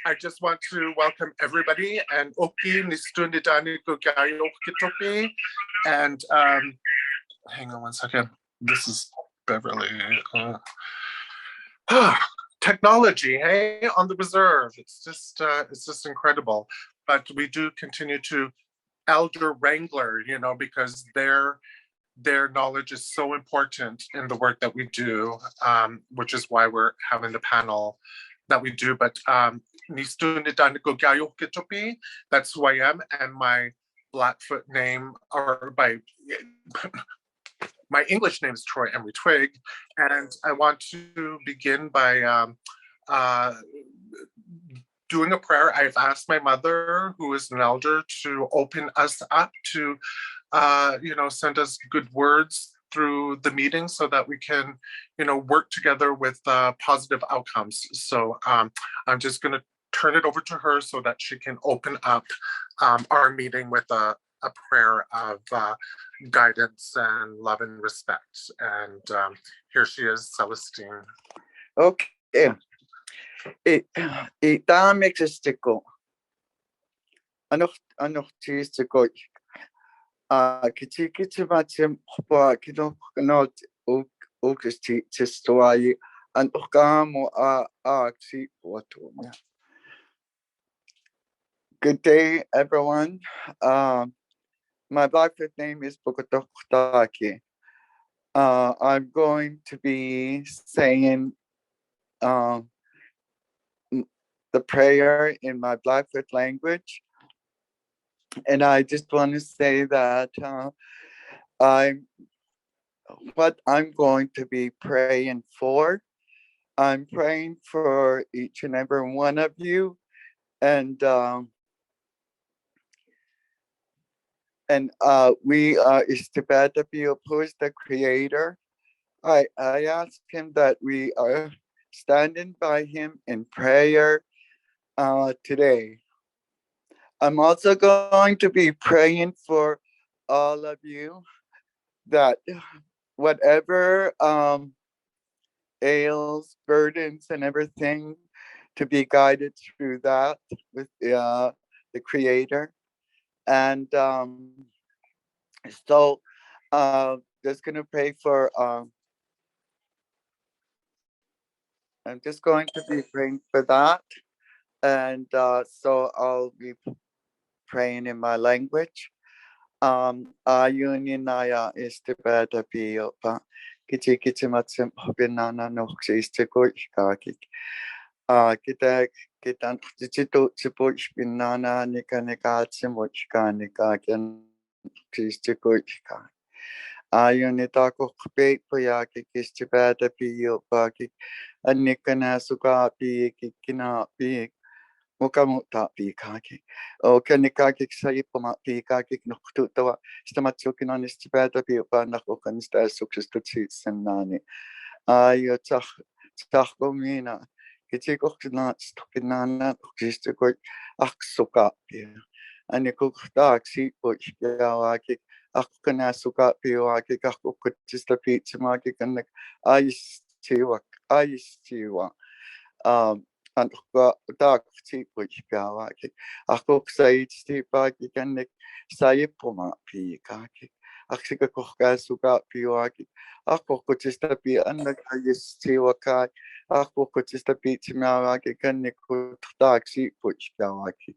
I just want to welcome everybody and Oki Nistundidani Kitopi. And hang on one second. This is Beverly. Technology, hey, on the reserve. It's just incredible. But we do continue to elder wrangler, because their knowledge is so important in the work that we do, which is why we're having the panel that we do. But that's who I am, and my Blackfoot name, or my English name is Troy Emery Twig, and I want to begin by doing a prayer. I've asked my mother, who is an elder, to open us up to, send us good words through the meeting so that we can, work together with positive outcomes. So I'm just going to turn it over to her so that she can open up our meeting with a prayer of guidance and love and respect. And here she is, Celestine. Okay. Ita Mexico. Ano Chistico. Kitty Matim Hoppa Kido not Augusti Chistoy and Okamo Archie Wato. Good day, everyone. My Blackfoot name is Bukotokutaki. I'm going to be saying the prayer in my Blackfoot language. And I just want to say that what I'm going to be praying for, I'm praying for each and every one of you. And we Istibadabi oppose the Creator. I ask him that we are standing by him in prayer today. I'm also going to be praying for all of you that whatever ails, burdens, and everything, to be guided through that with the Creator. And so just going to pray for, I'm just going to be praying for that. And so I'll be praying in my language. Ayuninaya istibada piopa. Kichi matsim hobinana no xistiko ikaki. Kita tichito chipo binana nikanikatsim wachkanikakan xistiko ikaki. Ayunitako kbe poyaki kistibada piopa ki anikana sukapi kikina Mukamuta pikaki. O kanikaki saipoma pikaki nukutawa. Stamatsukin on this beta pipa nakokansta success nani. Ayo tachomina. Kitikoksna stokinana oxistiko aksukapi. Anikuktaksi pochawaki. Akana sukapi waki kakukutista pizza maki kanak ice tiwa. And dark tea which gawaki. Akok said stipaki kanik saipoma pikaki. Aksika koka suka piwaki. Akokotista pi anakayis tiwakai. Akokotista pi timawaki kanik dark tea which gawaki.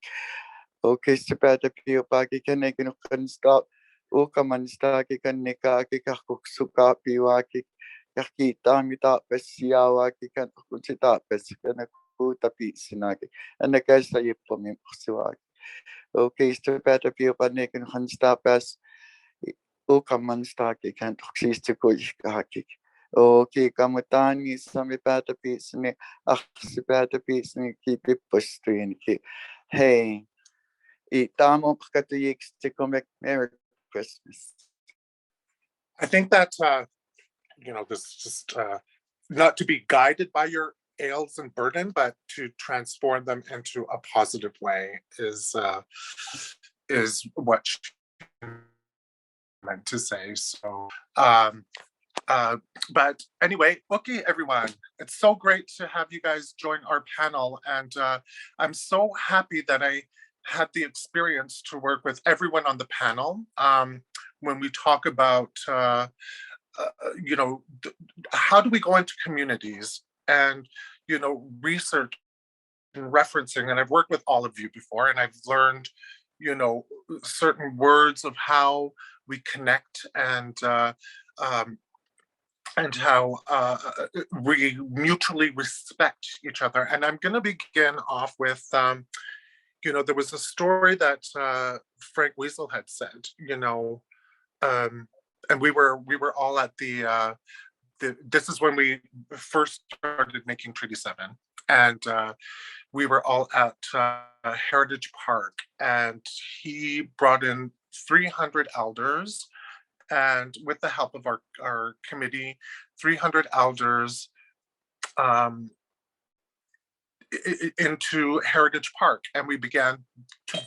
Okay, stipata piwaki kanik can stop. Ukamanstaki kanikaki kakok suka piwaki. Kaki tamita pesiawaki kan kuchita pesikana. Tapi sinagi, and the guys that you put me suag. Okay, so better be about making handstapas. Ukamanstaki can't exist to kuchaki. Okay, Kamatani, some better piece me, better piece me, keep it pushing. Hey, eat damo katayks to come back Merry Christmas. I think that, this just not to be guided by your ails and burden, but to transform them into a positive way is what she meant to say. So But anyway, okay, everyone, it's so great to have you guys join our panel. And I'm so happy that I had the experience to work with everyone on the panel when we talk about, you know, how do we go into communities and, you know, research and referencing. And I've worked with all of you before, and I've learned, you know, certain words of how we connect um, and how we mutually respect each other. And I'm going to begin off with, you know, there was a story that Frank Weasel had said, you know, and we were all at this is when we first started making Treaty 7. And we were all at Heritage Park, and he brought in 300 elders, and with the help of our committee, 300 elders into Heritage Park, and we began to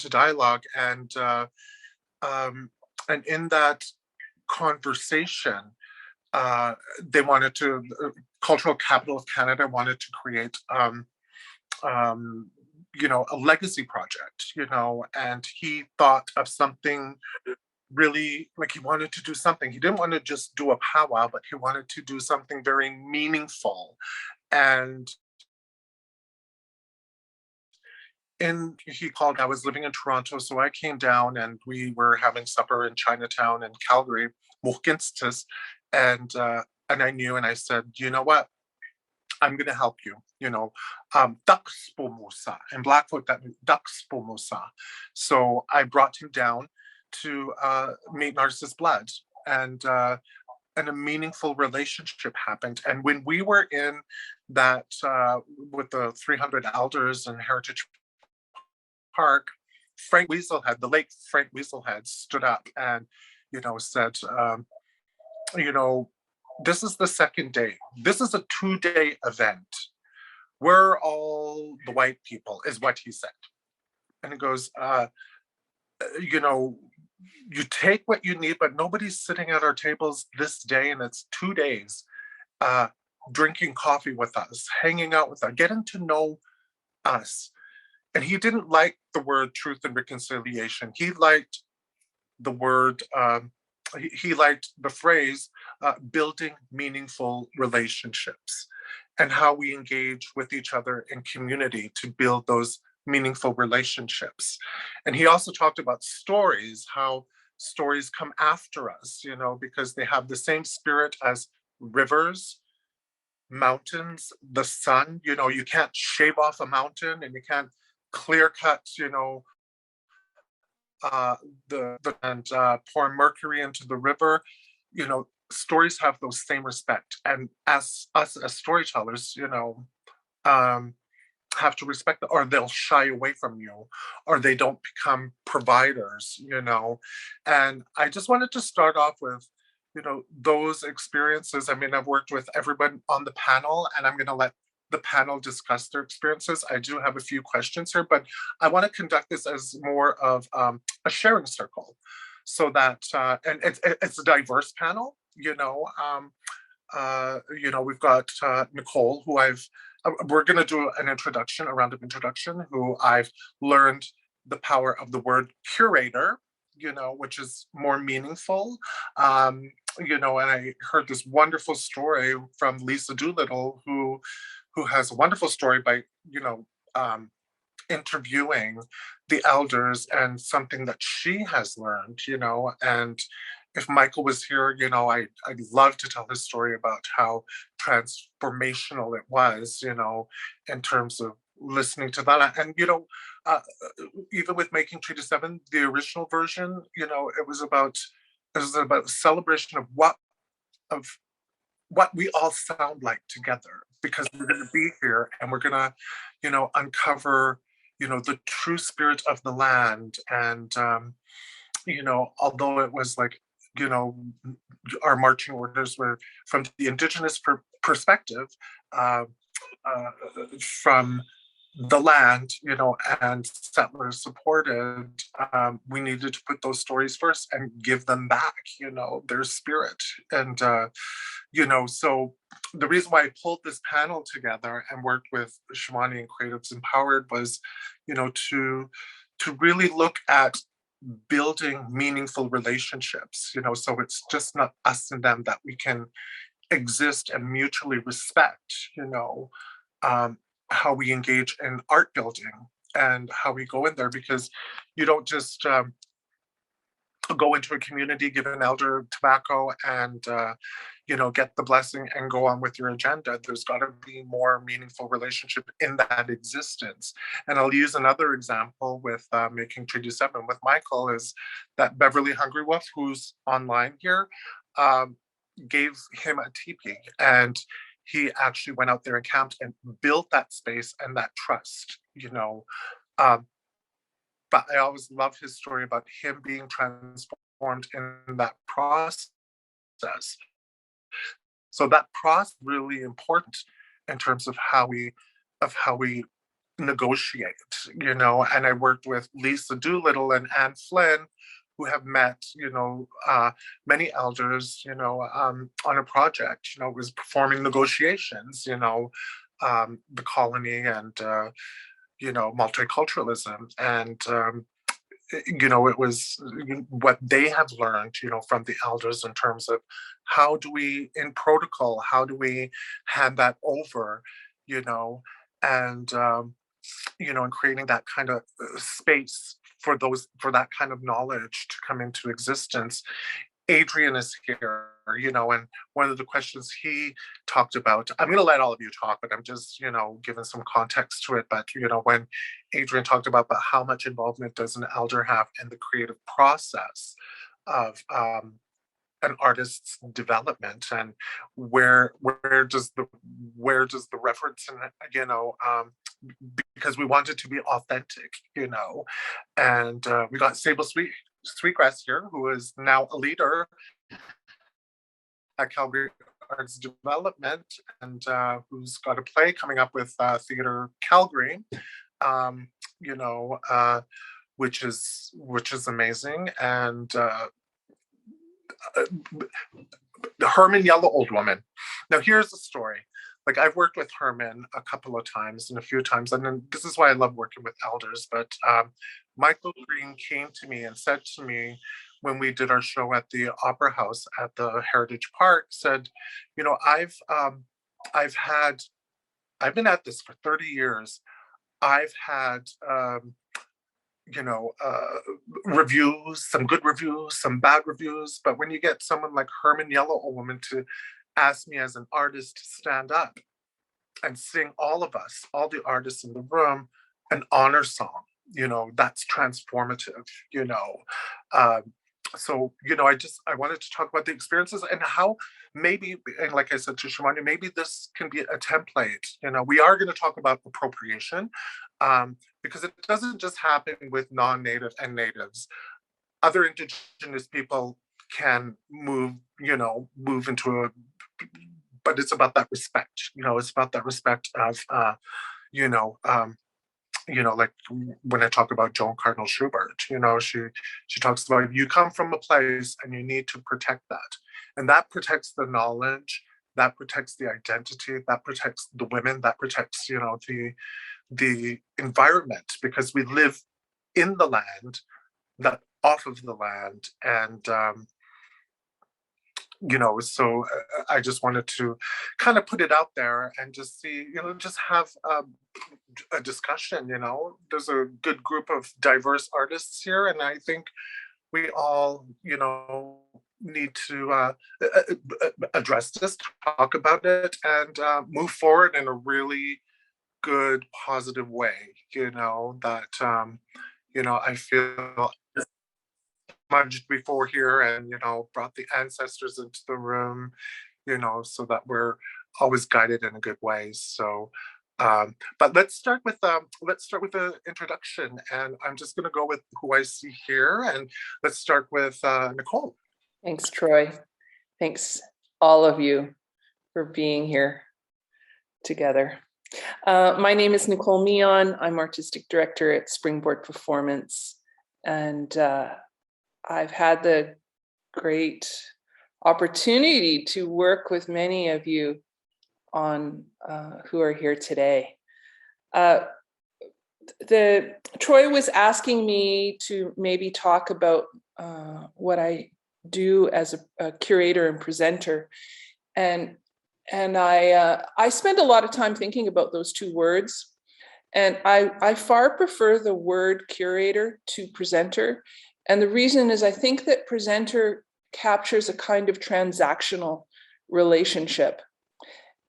dialogue. And in that conversation, they wanted to, Cultural Capital of Canada wanted to create, you know, a legacy project, you know, and he thought of something really, like, he wanted to do something. He didn't want to just do a powwow, but he wanted to do something very meaningful. And he called, I was living in Toronto, so I came down and we were having supper in Chinatown in Calgary, Mohkinstis, and I knew, and I said, you know what? I'm going to help you, you know, ducks pomosa. In Blackfoot, that means ducks pomosa. So I brought him down to meet Narcissus Blood, and a meaningful relationship happened. And when we were in that, with the 300 elders in Heritage Park, the late Frank Weaselhead stood up and, you know, said, you know, this is the second day. This is a 2-day event. We're all the white people, is what he said. And he goes, you know, you take what you need, but nobody's sitting at our tables this day, and it's 2 days, drinking coffee with us, hanging out with us, getting to know us. And he didn't like the word truth and reconciliation. He liked the word, he liked the phrase, building meaningful relationships, and how we engage with each other in community to build those meaningful relationships. And he also talked about stories, how stories come after us, you know, because they have the same spirit as rivers, mountains, the sun. You know, you can't shave off a mountain, and you can't clear cut, you know, and pour mercury into the river. You know, stories have those same respect, and as us as storytellers, you know, have to respect it, or they'll shy away from you, or they don't become providers, you know. And I just wanted to start off with, you know, those experiences. I mean, I've worked with everyone on the panel, and I'm going to let the panel discuss their experiences. I do have a few questions here, but I want to conduct this as more of a sharing circle, so that and it's a diverse panel. You know, we've got Nicole, who we're going to do an introduction, a round of introduction, who I've learned the power of the word curator, you know, which is more meaningful. You know, and I heard this wonderful story from Lisa Doolittle, who has a wonderful story by, you know, interviewing the elders, and something that she has learned, you know. And if Michael was here, you know, I'd love to tell his story about how transformational it was, you know, in terms of listening to that. And, you know, even with making Treaty 7, the original version, you know, it was about celebration of what we all sound like together, because we're going to be here, and we're going to, you know, uncover, you know, the true spirit of the land. And you know, although it was like, you know, our marching orders were from the Indigenous perspective, uh, from the land, you know, and settlers supported, we needed to put those stories first and give them back, you know, their spirit. And, you know, so the reason why I pulled this panel together and worked with Shivani and Creatives Empowered was, you know, to really look at building meaningful relationships, you know, so it's just not us and them, that we can exist and mutually respect, you know, how we engage in art building and how we go in there, because you don't just go into a community, give an elder tobacco, and you know, get the blessing and go on with your agenda. There's got to be more meaningful relationship in that existence. And I'll use another example with Making Treaty 7 with Michael, is that Beverly Hungry Wolf, who's online here, gave him a teepee, and he actually went out there and camped and built that space and that trust, you know. But I always love his story about him being transformed in that process. So that process is really important in terms of how we negotiate, you know. And I worked with Lisa Doolittle and Anne Flynn, who have met, you know, many elders, you know, on a project, you know, was performing negotiations, you know, the colony and, you know, multiculturalism. And, you know, it was what they have learned, you know, from the elders in terms of how do we, in protocol, how do we hand that over, you know, and, you know, and creating that kind of space for that kind of knowledge to come into existence. Adrian is here, you know, and one of the questions he talked about, I'm going to let all of you talk, but I'm just, you know, giving some context to it. But, you know, when Adrian talked about how much involvement does an elder have in the creative process of an artist's development, and where does the reference, and you know, because we want it to be authentic, you know. And we got Sable Sweetgrass here, who is now a leader at Calgary Arts Development, and who's got a play coming up with Theatre Calgary, you know, which is amazing. And the Herman Yellow Old Woman. Now here's the story. Like, I've worked with Herman a couple of times and a few times, and then this is why I love working with elders. But Michael Green came to me and said to me when we did our show at the Opera House at the Heritage Park, said, you know, I've been at this for 30 years. I've had you know, reviews, some good reviews, some bad reviews. But when you get someone like Herman Yellow Old Woman to ask me as an artist to stand up and sing all of us, all the artists in the room, an honor song, you know, that's transformative, you know. So, you know, I wanted to talk about the experiences and how maybe, and like I said to Shivani, maybe this can be a template. You know, we are going to talk about appropriation, because it doesn't just happen with non-native and natives. Other Indigenous people can move, you know, move into a, but it's about that respect, you know, it's about that respect of, you know, like when I talk about Joan Cardinal Schubert, you know, she talks about, you come from a place and you need to protect that. And that protects the knowledge, that protects the identity, that protects the women, that protects, you know, the environment, because we live in the land, not off of the land. And you know, so I just wanted to kind of put it out there and just see, you know, just have a discussion. You know, there's a good group of diverse artists here, and I think we all, you know, need to address this, talk about it, and move forward in a really good, positive way. You know, that you know, I feel smudged before here, and you know, brought the ancestors into the room, you know, so that we're always guided in a good way. So but let's start with the introduction, and I'm just going to go with who I see here, and let's start with Nicole. Thanks, Troy. Thanks all of you for being here together. My name is Nicole Meon. I'm Artistic Director at Springboard Performance, and I've had the great opportunity to work with many of you on who are here today. Troy was asking me to maybe talk about what I do as a curator and presenter, and I spend a lot of time thinking about those two words, and I far prefer the word curator to presenter, and the reason is I think that presenter captures a kind of transactional relationship,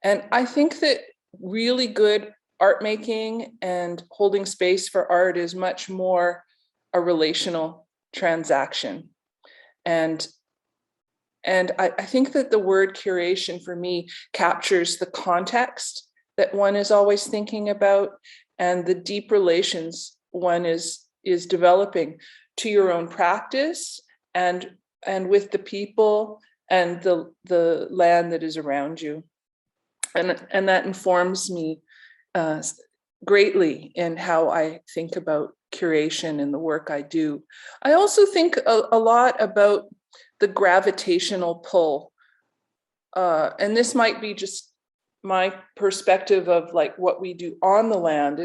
and I think that really good art making and holding space for art is much more a relational transaction. And I think that the word curation for me captures the context that one is always thinking about and the deep relations one is developing to your own practice and with the people and the land that is around you. And that informs me greatly in how I think about curation and the work I do. I also think a lot about the gravitational pull. And this might be just my perspective of like what we do on the land.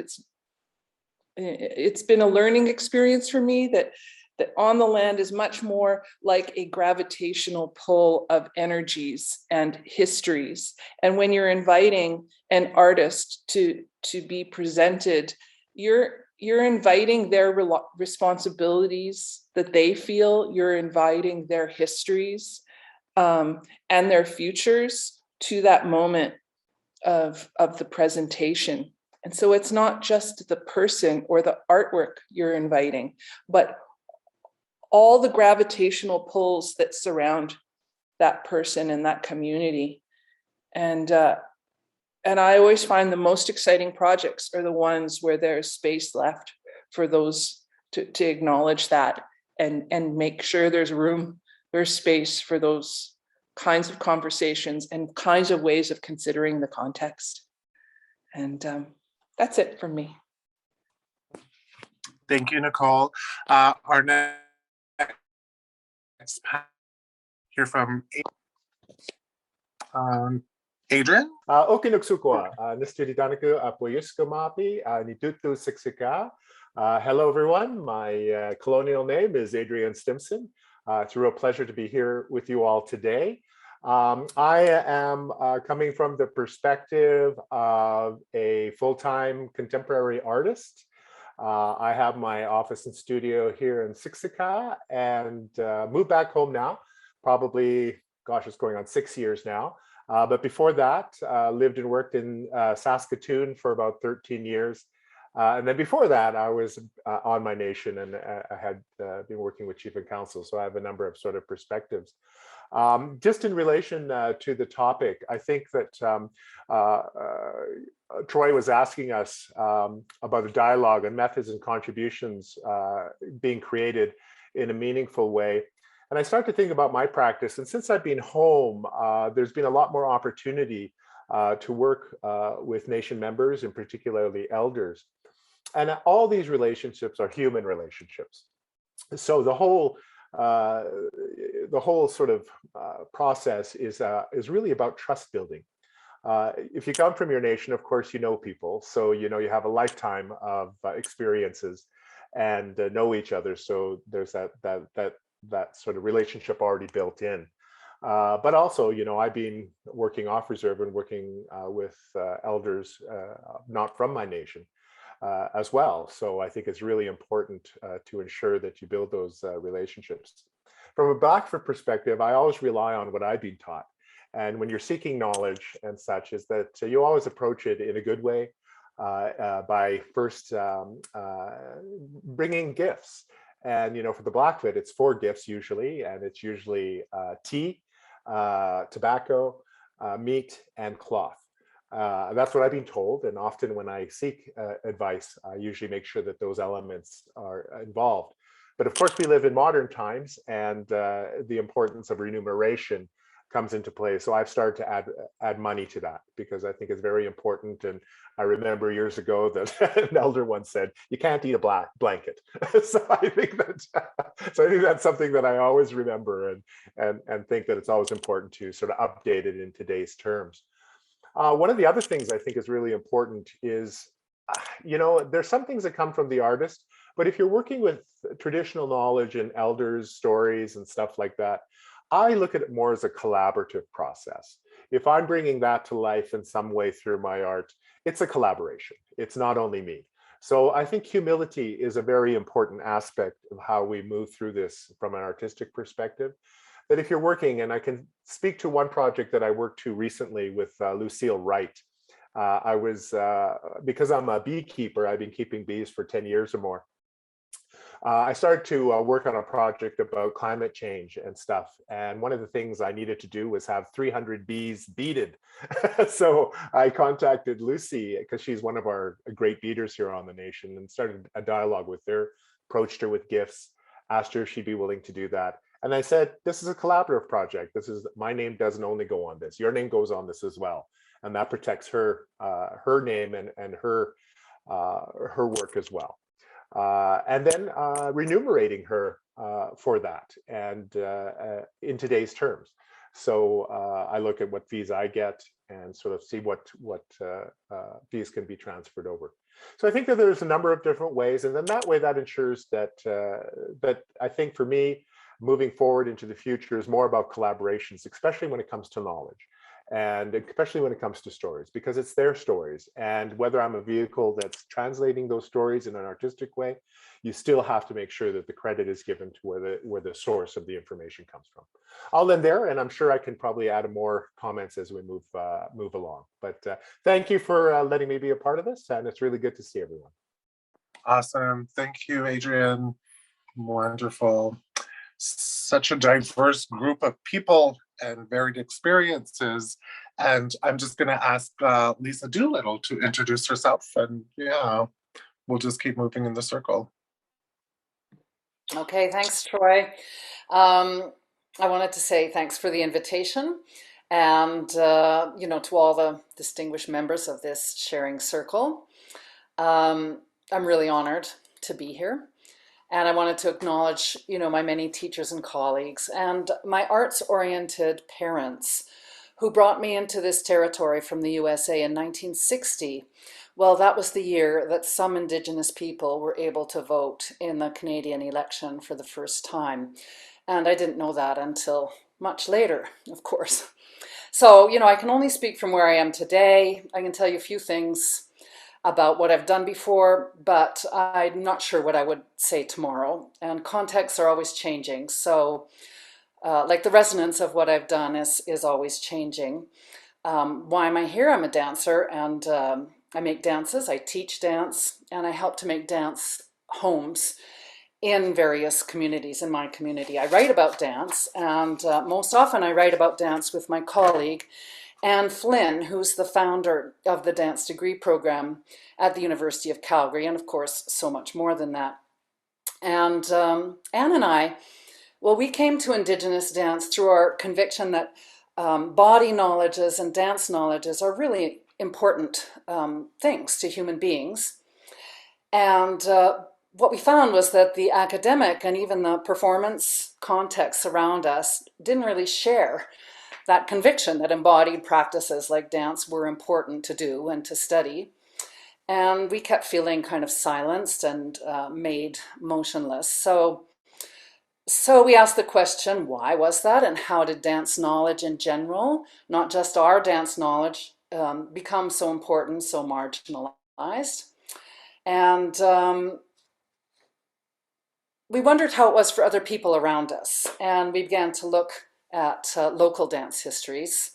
It's been a learning experience for me that on the land is much more like a gravitational pull of energies and histories. And when you're inviting an artist to be presented, you're inviting their responsibilities that they feel, you're inviting their histories and their futures to that moment of the presentation. And so it's not just the person or the artwork you're inviting, but all the gravitational pulls that surround that person and that community. And I always find the most exciting projects are the ones where there's space left for those to acknowledge that and make sure there's space for those kinds of conversations and kinds of ways of considering the context. And that's it from me. Thank you, Nicole. Our next hear from Adrian. Okay, nagsuko. Nastuditanaku apoyuskamapi nitutu siksika. Hello, everyone. My colonial name is Adrian Simpson. It's a real pleasure to be here with you all today. I am coming from the perspective of a full-time contemporary artist. I have my office and studio here in Siksika and moved back home now, probably, gosh, it's going on 6 years now. But before that, lived and worked in Saskatoon for about 13 years. And then before that, I was on my nation and I had been working with Chief and Council. So I have a number of sort of perspectives. Just in relation to the topic, I think that Troy was asking us about a dialogue and methods and contributions being created in a meaningful way. And I start to think about my practice. And since I've been home, there's been a lot more opportunity to work with nation members and particularly elders. And all these relationships are human relationships. So the whole sort of process is really about trust building. If you come from your nation, of course, you know people. So, you know, you have a lifetime of experiences and know each other. So there's that sort of relationship already built in. But also, you know, I've been working off reserve and working with elders not from my nation as well. So I think it's really important to ensure that you build those relationships. From a Blackfoot perspective, I always rely on what I've been taught. And when you're seeking knowledge and such, is that you always approach it in a good way by first bringing gifts. And, you know, for the Blackfoot, it's 4 gifts usually, and it's usually tea, tobacco, meat, and cloth. That's what I've been told. And often when I seek advice, I usually make sure that those elements are involved. But of course, we live in modern times, and the importance of remuneration comes into play. So I've started to add money to that because I think it's very important. And I remember years ago that an elder once said, "You can't eat a blanket." So I think that's something that I always remember and think that it's always important to sort of update it in today's terms. One of the other things I think is really important is, there's some things that come from the artist, but if you're working with traditional knowledge and elders' stories and stuff like that, I look at it more as a collaborative process. If I'm bringing that to life in some way through my art, it's a collaboration. It's not only me. So I think humility is a very important aspect of how we move through this from an artistic perspective. That if you're working, and I can speak to one project that I worked to recently with Lucille Wright. Because I'm a beekeeper, I've been keeping bees for 10 years or more. I started to work on a project about climate change and stuff. And one of the things I needed to do was have 300 bees beaded. So I contacted Lucy, because she's one of our great beaders here on the nation, and started a dialogue with her, approached her with gifts, asked her if she'd be willing to do that. And I said, this is a collaborative project. My name doesn't only go on this, your name goes on this as well. And that protects her name and her work as well. And then remunerating her for that, and in today's terms. So I look at what fees I get and sort of see what fees can be transferred over. So I think that there's a number of different ways, and then that way that ensures that I think for me, moving forward into the future is more about collaborations, especially when it comes to knowledge. And especially when it comes to stories, because it's their stories. And whether I'm a vehicle that's translating those stories in an artistic way, you still have to make sure that the credit is given to where the source of the information comes from. I'll end there, and I'm sure I can probably add more comments as we move along. But thank you for letting me be a part of this, and it's really good to see everyone. Awesome. Thank you, Adrian. Wonderful. Such a diverse group of people and varied experiences. And I'm just going to ask Lisa Doolittle to introduce herself, and we'll just keep moving in the circle. Okay, thanks, Troy. I wanted to say thanks for the invitation, and to all the distinguished members of this sharing circle. I'm really honored to be here. And I wanted to acknowledge, my many teachers and colleagues and my arts-oriented parents who brought me into this territory from the USA in 1960. Well, that was the year that some Indigenous people were able to vote in the Canadian election for the first time. And I didn't know that until much later, of course. So, I can only speak from where I am today. I can tell you a few things about what I've done before, but I'm not sure what I would say tomorrow. And contexts are always changing. So like the resonance of what I've done is always changing. Why am I here? I'm a dancer, and I make dances, I teach dance, and I help to make dance homes in various communities in my community. I write about dance, and most often I write about dance with my colleague, Anne Flynn, who's the founder of the dance degree program at the University of Calgary, and of course, so much more than that. And Anne and I, well, we came to Indigenous dance through our conviction that body knowledges and dance knowledges are really important things to human beings. And what we found was that the academic and even the performance contexts around us didn't really share that conviction that embodied practices like dance were important to do and to study. And we kept feeling kind of silenced and made motionless. So we asked the question, why was that? And how did dance knowledge in general, not just our dance knowledge, become so important, so marginalized? And we wondered how it was for other people around us. And we began to look at local dance histories.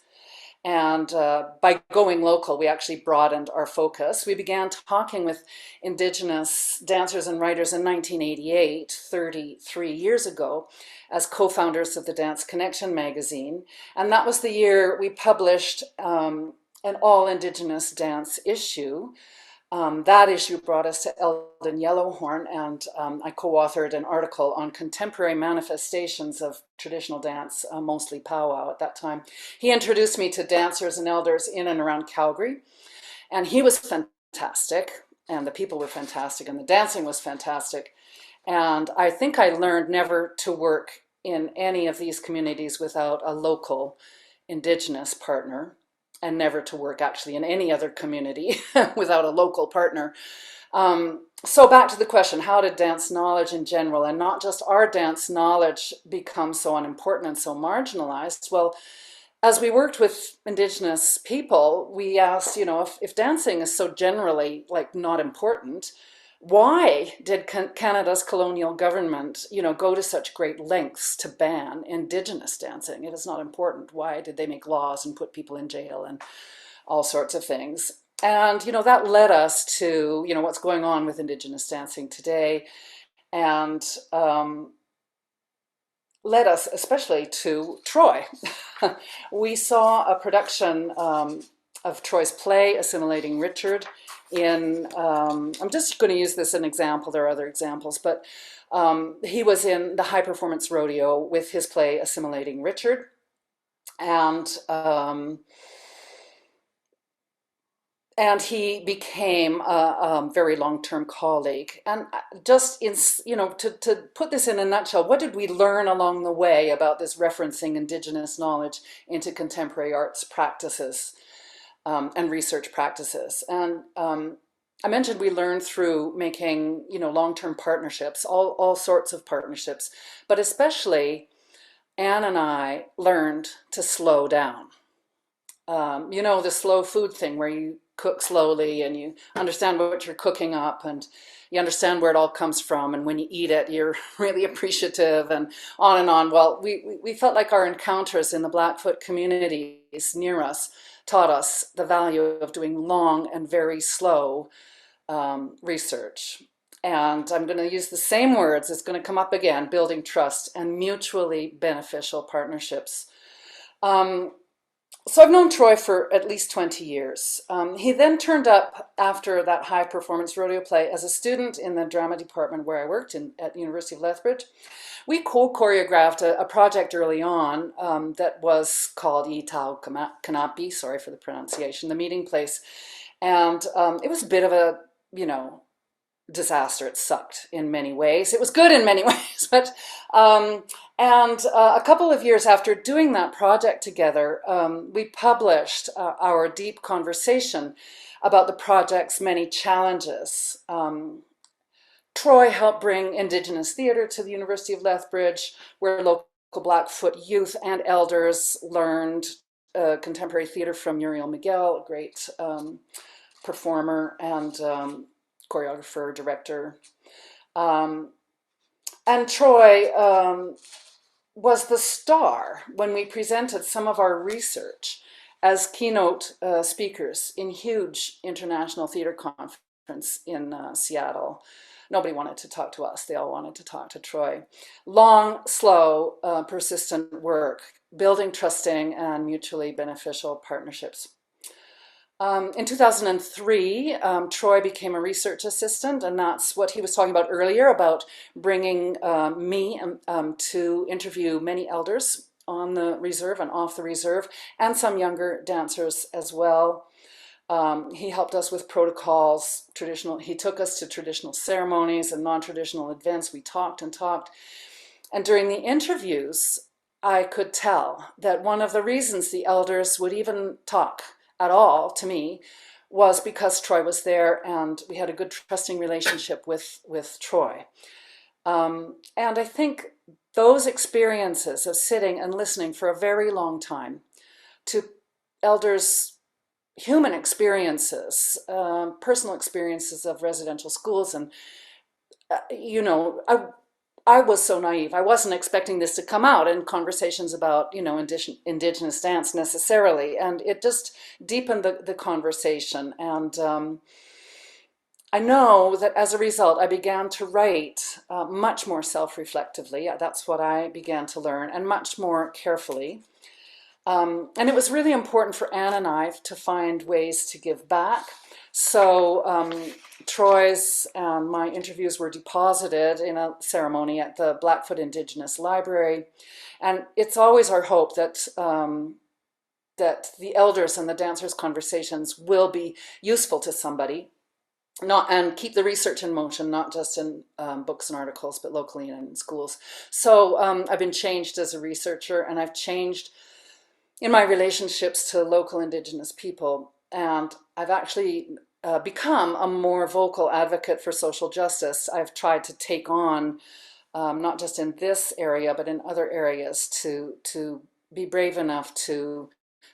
And by going local, we actually broadened our focus. We began talking with Indigenous dancers and writers in 1988, 33 years ago, as co-founders of the Dance Connection magazine. And that was the year we published an all Indigenous dance issue That issue brought us to Eldon Yellowhorn, and I co-authored an article on contemporary manifestations of traditional dance, mostly powwow at that time. He introduced me to dancers and elders in and around Calgary, and he was fantastic, and the people were fantastic, and the dancing was fantastic. And I think I learned never to work in any of these communities without a local Indigenous partner, and never to work actually in any other community without a local partner. So back to the question, how did dance knowledge in general, and not just our dance knowledge, become so unimportant and so marginalized? Well, as we worked with Indigenous people, we asked, you know, if dancing is so generally like not important, why did Canada's colonial government, you know, go to such great lengths to ban Indigenous dancing? It is not important. Why did they make laws and put people in jail and all sorts of things? And, you know, that led us to, you know, what's going on with Indigenous dancing today, and led us especially to Troy. We saw a production of Troy's play, Assimilating Richard, I'm just going to use this as an example, there are other examples, but he was in the High Performance Rodeo with his play, Assimilating Richard, and he became a very long-term colleague. And just in, you know, to put this in a nutshell, what did we learn along the way about this referencing Indigenous knowledge into contemporary arts practices and research practices? And I mentioned we learned through making, you know, long-term partnerships, all sorts of partnerships, but especially Anne and I learned to slow down. You know, the slow food thing where you cook slowly and you understand what you're cooking up and you understand where it all comes from, and when you eat it you're really appreciative, and on and on. Well, we felt like our encounters in the Blackfoot communities near us taught us the value of doing long and very slow research. And I'm going to use the same words, it's going to come up again: building trust and mutually beneficial partnerships. So I've known Troy for at least 20 years. He then turned up after that High Performance Rodeo play as a student in the drama department where I worked at the University of Lethbridge. We co-choreographed a project early on that was called Itau Kanapi, sorry for the pronunciation, the meeting place. And it was a bit of a, you know, disaster. It sucked in many ways. It was good in many ways, but a couple of years after doing that project together, we published our deep conversation about the project's many challenges. Troy helped bring Indigenous theatre to the University of Lethbridge, where local Blackfoot youth and elders learned contemporary theatre from Muriel Miguel, a great performer and choreographer, director. And Troy was the star when we presented some of our research as keynote speakers in huge international theater conference in Seattle. Nobody wanted to talk to us. They all wanted to talk to Troy. Long, slow, persistent work, building trusting and mutually beneficial partnerships. In 2003, Troy became a research assistant, and that's what he was talking about earlier, about bringing me to interview many elders on the reserve and off the reserve, and some younger dancers as well. He helped us with protocols, he took us to traditional ceremonies and non-traditional events. We talked and talked. And during the interviews, I could tell that one of the reasons the elders would even talk at all to me was because Troy was there, and we had a good trusting relationship with Troy. And I think those experiences of sitting and listening for a very long time to elders' human experiences, personal experiences of residential schools, and you know, I was so naive. I wasn't expecting this to come out in conversations about, you know, Indigenous dance necessarily. And it just deepened the conversation. And I know that as a result, I began to write much more self-reflectively. That's what I began to learn, and much more carefully. And it was really important for Anne and I to find ways to give back, So Troy's and my interviews were deposited in a ceremony at the Blackfoot Indigenous Library. And it's always our hope that that the elders and the dancers' conversations will be useful to somebody, and keep the research in motion, not just in books and articles, but locally and in schools. So I've been changed as a researcher, and I've changed in my relationships to local Indigenous people. And I've actually become a more vocal advocate for social justice. I've tried to take on, not just in this area, but in other areas, to be brave enough to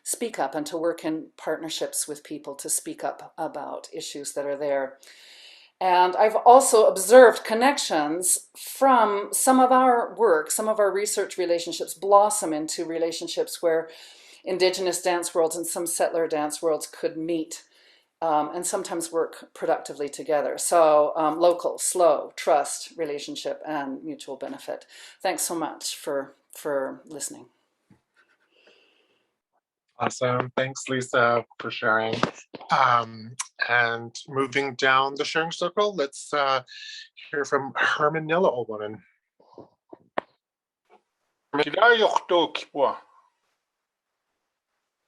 speak up and to work in partnerships with people to speak up about issues that are there. And I've also observed connections from some of our work, some of our research relationships blossom into relationships where Indigenous dance worlds and some settler dance worlds could meet and sometimes work productively together. So local, slow, trust, relationship, and mutual benefit. Thanks so much for listening. Awesome. Thanks, Lisa, for sharing. And moving down the sharing circle, let's hear from Hermanilla Olbonen.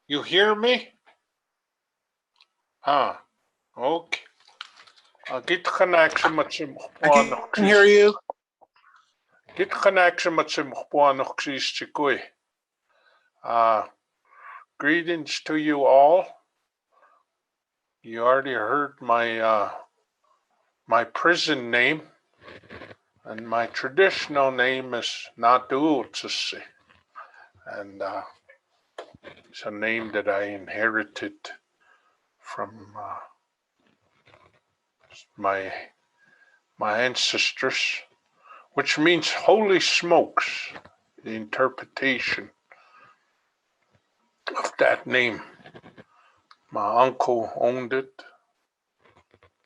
You hear me? Ah, okay. I'll get connection with some. I can hear you. Get connection with some. Greetings to you all. You already heard my my prison name, and my traditional name is Natuutsisi, and it's a name that I inherited from my ancestors, which means holy smokes. The interpretation of that name. My uncle owned it.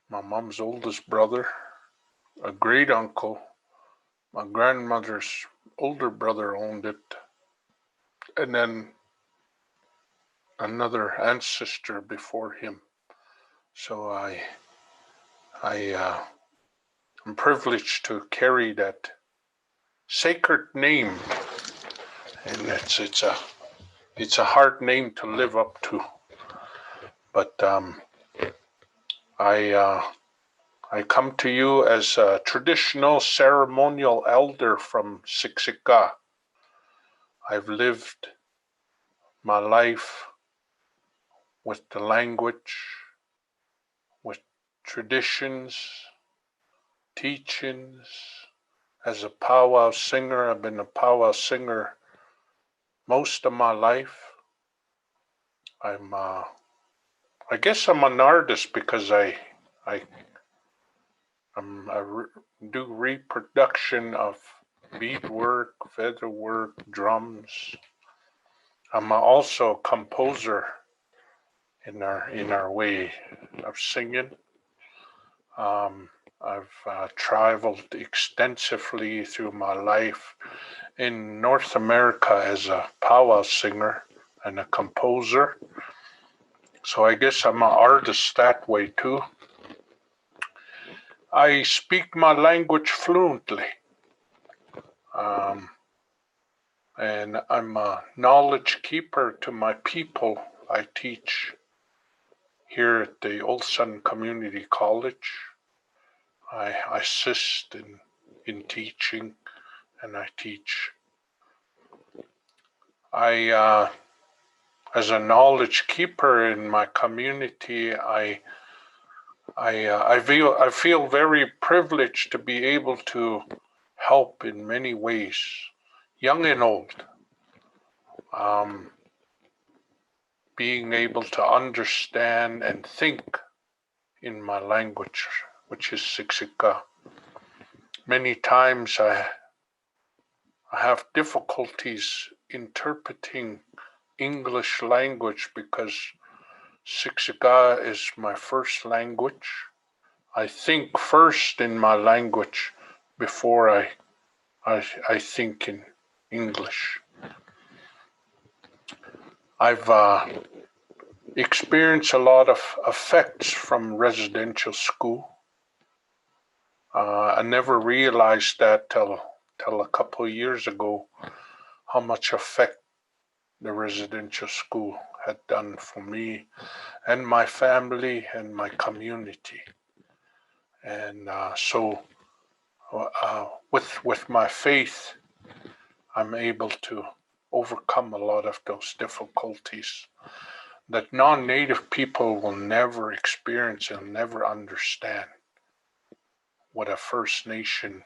My mom's oldest brother, a great uncle, my grandmother's older brother owned it, and then another ancestor before him. So I'm privileged to carry that sacred name, and it's a hard name to live up to. But I come to you as a traditional ceremonial elder from Siksika. I've lived my life with the language, with traditions, teachings. As a powwow singer, I've been a powwow singer most of my life. I guess I'm an artist because I do reproduction of beadwork, featherwork, drums. I'm also a composer in our way of singing. I've traveled extensively through my life in North America as a powwow singer and a composer. So I guess I'm an artist that way too. I speak my language fluently. And I'm a knowledge keeper to my people. I teach here at the Old Sun Community College. I assist in teaching, and I teach. As a knowledge keeper in my community, I feel very privileged to be able to help in many ways, young and old. Being able to understand and think in my language, which is Siksika. Many times I have difficulties interpreting English language because Siksika is my first language. I think first in my language before I think in English. I've experienced a lot of effects from residential school. I never realized that till a couple of years ago, how much effect the residential school had done for me and my family and my community. And so with my faith, I'm able to overcome a lot of those difficulties that non-native people will never experience and never understand what a First Nation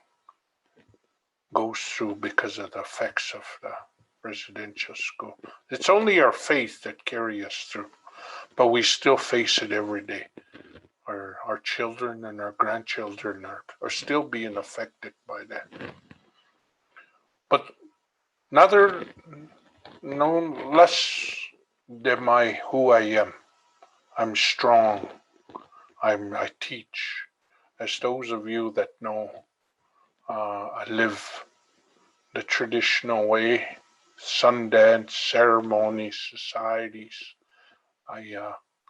goes through because of the effects of the residential school. It's only our faith that carries us through, but we still face it every day. Our children and our grandchildren are still being affected by that. But another, no less than who I am. I'm strong. I teach. As those of you that know, I live the traditional way, Sundance, ceremonies, societies. I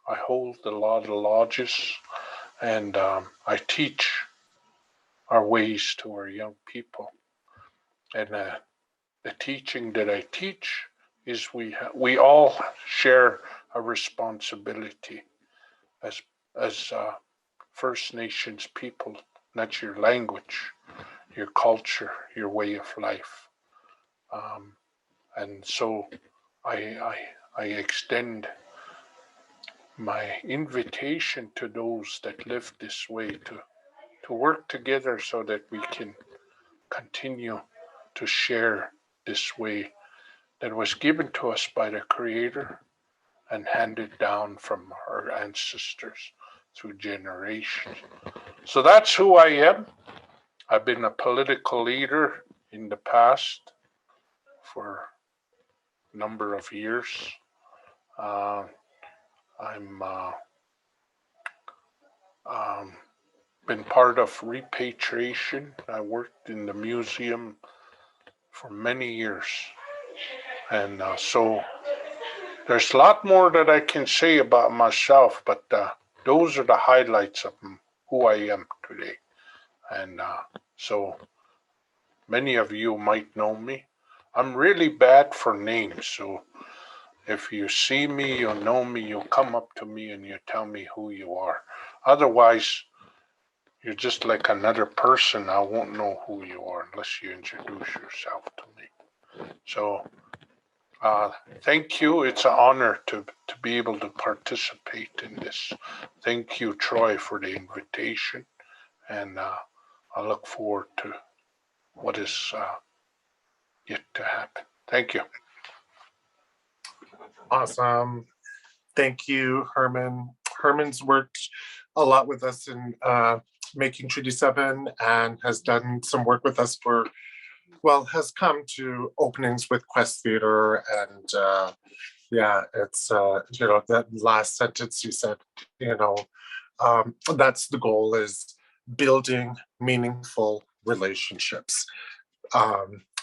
hold a lot of lodges, and I teach our ways to our young people. And the teaching that I teach is we all share a responsibility as First Nations people. That's your language, your culture, your way of life. And so I extend my invitation to those that live this way to work together so that we can continue to share this way that was given to us by the Creator and handed down from our ancestors through generations. So that's who I am. I've been a political leader in the past for a number of years. I'm been part of repatriation. I worked in the museum for many years. And so there's a lot more that I can say about myself, but those are the highlights of who I am today. And so many of you might know me. I'm really bad for names, so if you see me, you know me, you come up to me and you tell me who you are. Otherwise, you're just like another person. I won't know who you are unless you introduce yourself to me. So thank you. It's an honor to be able to participate in this. Thank you, Troy, for the invitation. And I look forward to what is yet to happen. Thank you. Awesome. Thank you, Herman. Herman's worked a lot with us in making Treaty 7 and has done some work with us has come to openings with Quest Theater. And it's, that last sentence you said, that's the goal, is building meaningful relationships.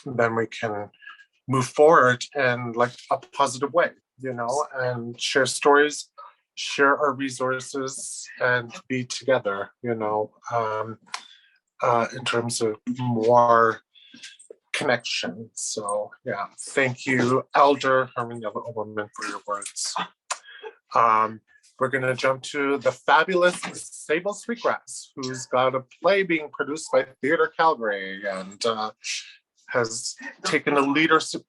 Then we can move forward in like a positive way, and share stories, share our resources, and be together, in terms of more connection. So yeah, thank you, Elder Herman Yellowwoman, for your words. We're going to jump to the fabulous Sable Sweetgrass, who's got a play being produced by Theatre Calgary and has taken a leadership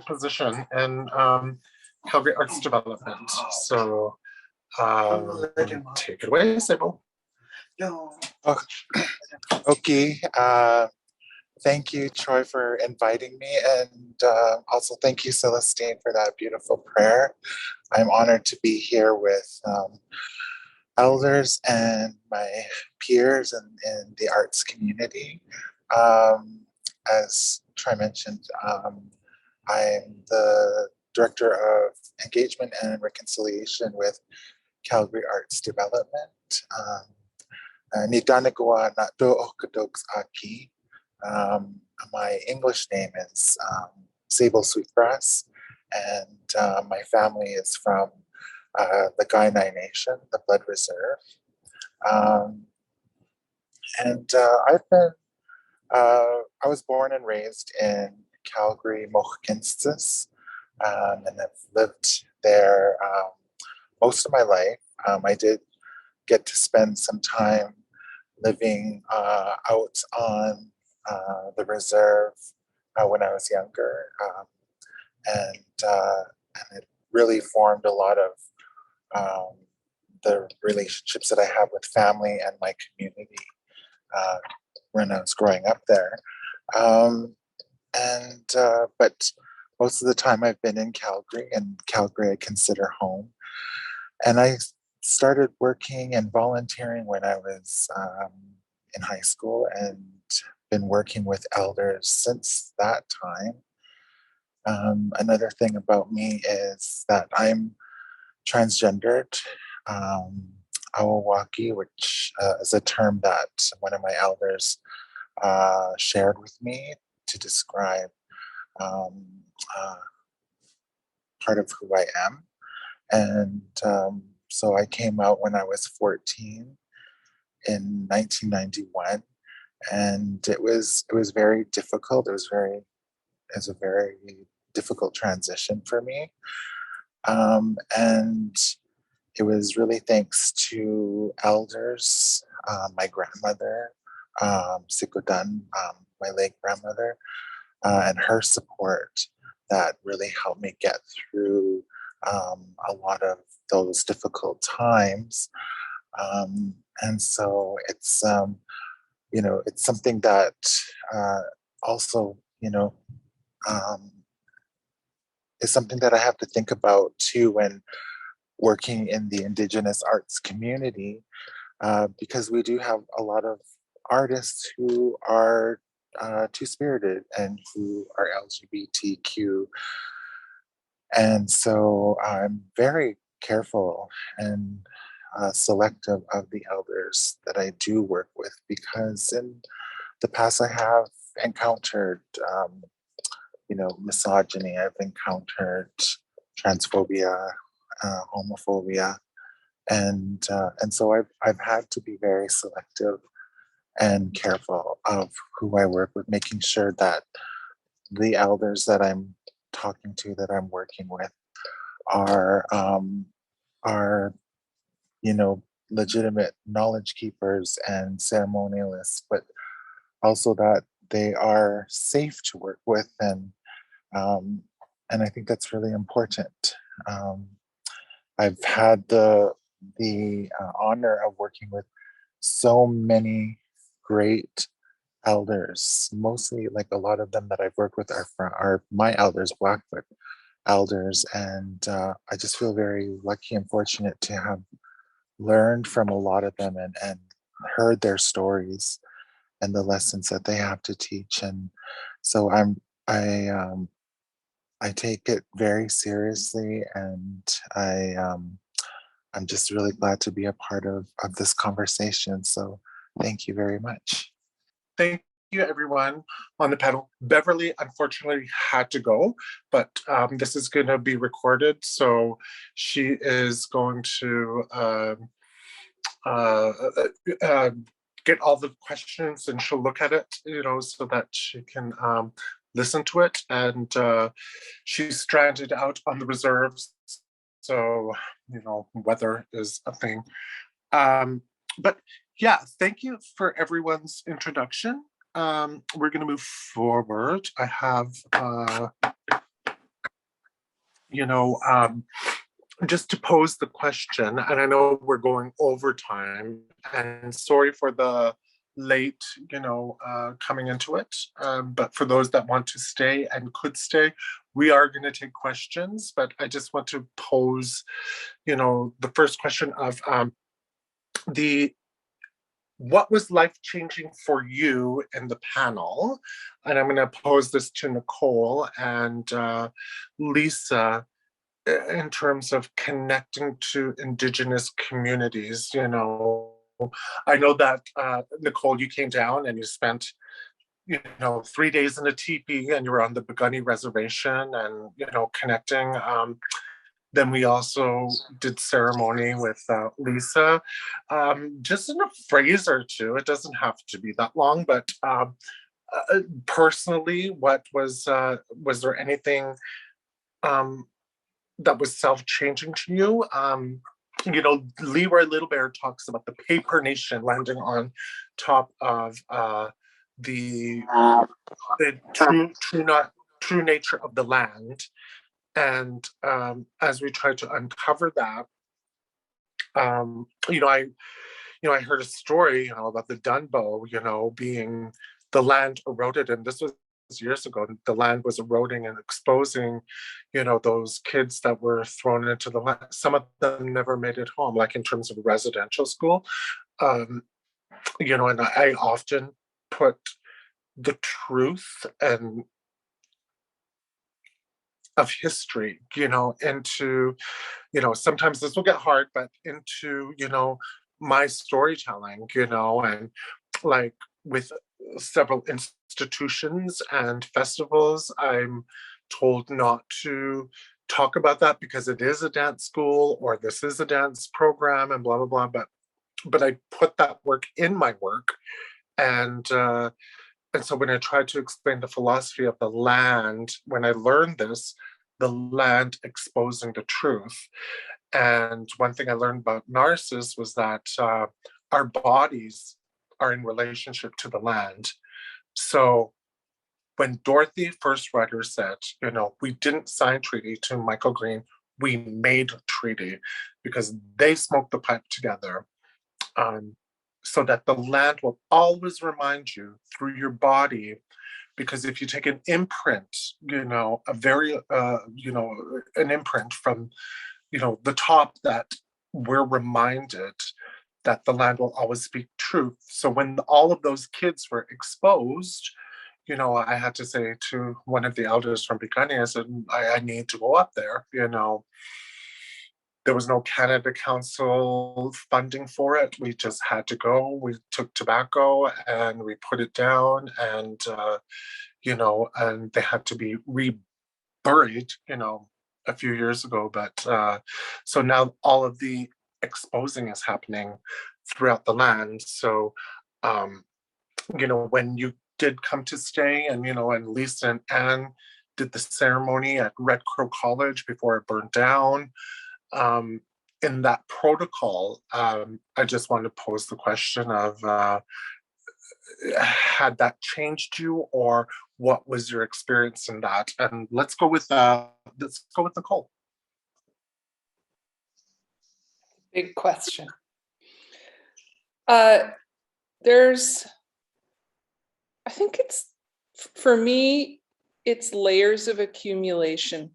position in Calgary Arts Development. So take it away, Sable. Okay. Thank you, Troy, for inviting me. And also thank you, Celestine, for that beautiful prayer. I'm honored to be here with elders and my peers in the arts community. As Troy mentioned, I'm the Director of Engagement and Reconciliation with Calgary Arts Development. Nidanagawa Nato Okadogs Aki. My English name is Sable Sweetgrass, and my family is from the Kainai Nation, the Blood Reserve. I was born and raised in Calgary, Mohkinstsis, and I've lived there most of my life. I did get to spend some time living out on the reserve when I was younger, and it really formed a lot of the relationships that I have with family and my community when I was growing up there. But most of the time I've been in Calgary, and Calgary I consider home. And I started working and volunteering when I was in high school, and been working with elders since that time. Another thing about me is that I'm transgendered, Awawaki, which is a term that one of my elders shared with me to describe part of who I am. And so I came out when I was 14 in 1991, and it was very difficult. It was a very difficult transition for me, and it was really thanks to elders, my grandmother, Sikudan, my late grandmother, and her support that really helped me get through a lot of those difficult times. And so it's, it's something that also, is something that I have to think about too when working in the Indigenous arts community, because we do have a lot of artists who are two-spirited and who are LGBTQ. And so I'm very careful and selective of the elders that I do work with, because in the past I have encountered, misogyny. I've encountered transphobia, homophobia, and so I've had to be very selective and careful of who I work with, making sure that the elders that I'm talking to, that I'm working with, are legitimate knowledge keepers and ceremonialists, but also that they are safe to work with, and I think that's really important. I've had the honor of working with so many great elders, mostly like a lot of them that I've worked with are my elders, Blackfoot elders, and I just feel very lucky and fortunate to have learned from a lot of them and heard their stories and the lessons that they have to teach. And so I take it very seriously, and I'm just really glad to be a part of this conversation. So thank you very much. Thank you, everyone on the panel. Beverly unfortunately had to go, but this is going to be recorded, so she is going to get all the questions, and she'll look at it, so that she can listen to it. And she's stranded out on the reserves, so weather is a thing. But yeah, thank you for everyone's introduction. We're going to move forward. I have, just to pose the question, and I know we're going over time, and sorry for the late, coming into it. But for those that want to stay and could stay, we are going to take questions. But I just want to pose, the first question of what was life-changing for you in the panel? And I'm going to pose this to Nicole and Lisa in terms of connecting to Indigenous communities. I know that, Nicole, you came down and you spent 3 days in a teepee, and you were on the Begani Reservation, and connecting. Then we also did ceremony with Lisa, just in a phrase or two. It doesn't have to be that long, but personally, what was there anything that was self-changing to you? You know, Leroy Little Bear talks about the paper nation landing on top of the true nature of the land. And as we tried to uncover that, you know, I heard a story, you know, about the Dunbow, you know, being the land eroded, and this was years ago. The land was eroding and exposing, you know, those kids that were thrown into the land. Some of them never made it home, like in terms of residential school. You know, and I often put the truth and of history, you know, into, you know, sometimes this will get hard, but into, you know, my storytelling, you know, and like with several institutions and festivals, I'm told not to talk about that because it is a dance school or this is a dance program and blah, blah, blah. But I put that work in my work. And so when I tried to explain the philosophy of the land, when I learned this, the land exposing the truth. And one thing I learned about Narcissus was that our bodies are in relationship to the land. So when Dorothy First Rider said, you know, we didn't sign treaty to Michael Green, we made treaty because they smoked the pipe together. So that the land will always remind you through your body, because if you take an imprint, you know, a very, you know, an imprint from, you know, the top, that we're reminded that the land will always speak truth. So when all of those kids were exposed, you know, I had to say to one of the elders from Picanha, I said, I need to go up there, you know. There was no Canada Council funding for it. We just had to go. We took tobacco and we put it down, and you know, and they had to be reburied, you know, a few years ago. But so now all of the exposing is happening throughout the land. So you know, when you did come to stay, and you know, and Lisa and Anne did the ceremony at Red Crow College before it burned down. In that protocol, I just want to pose the question of had that changed you, or what was your experience in that? And let's go with Nicole. Big question. There's, I think it's, for me, it's layers of accumulation,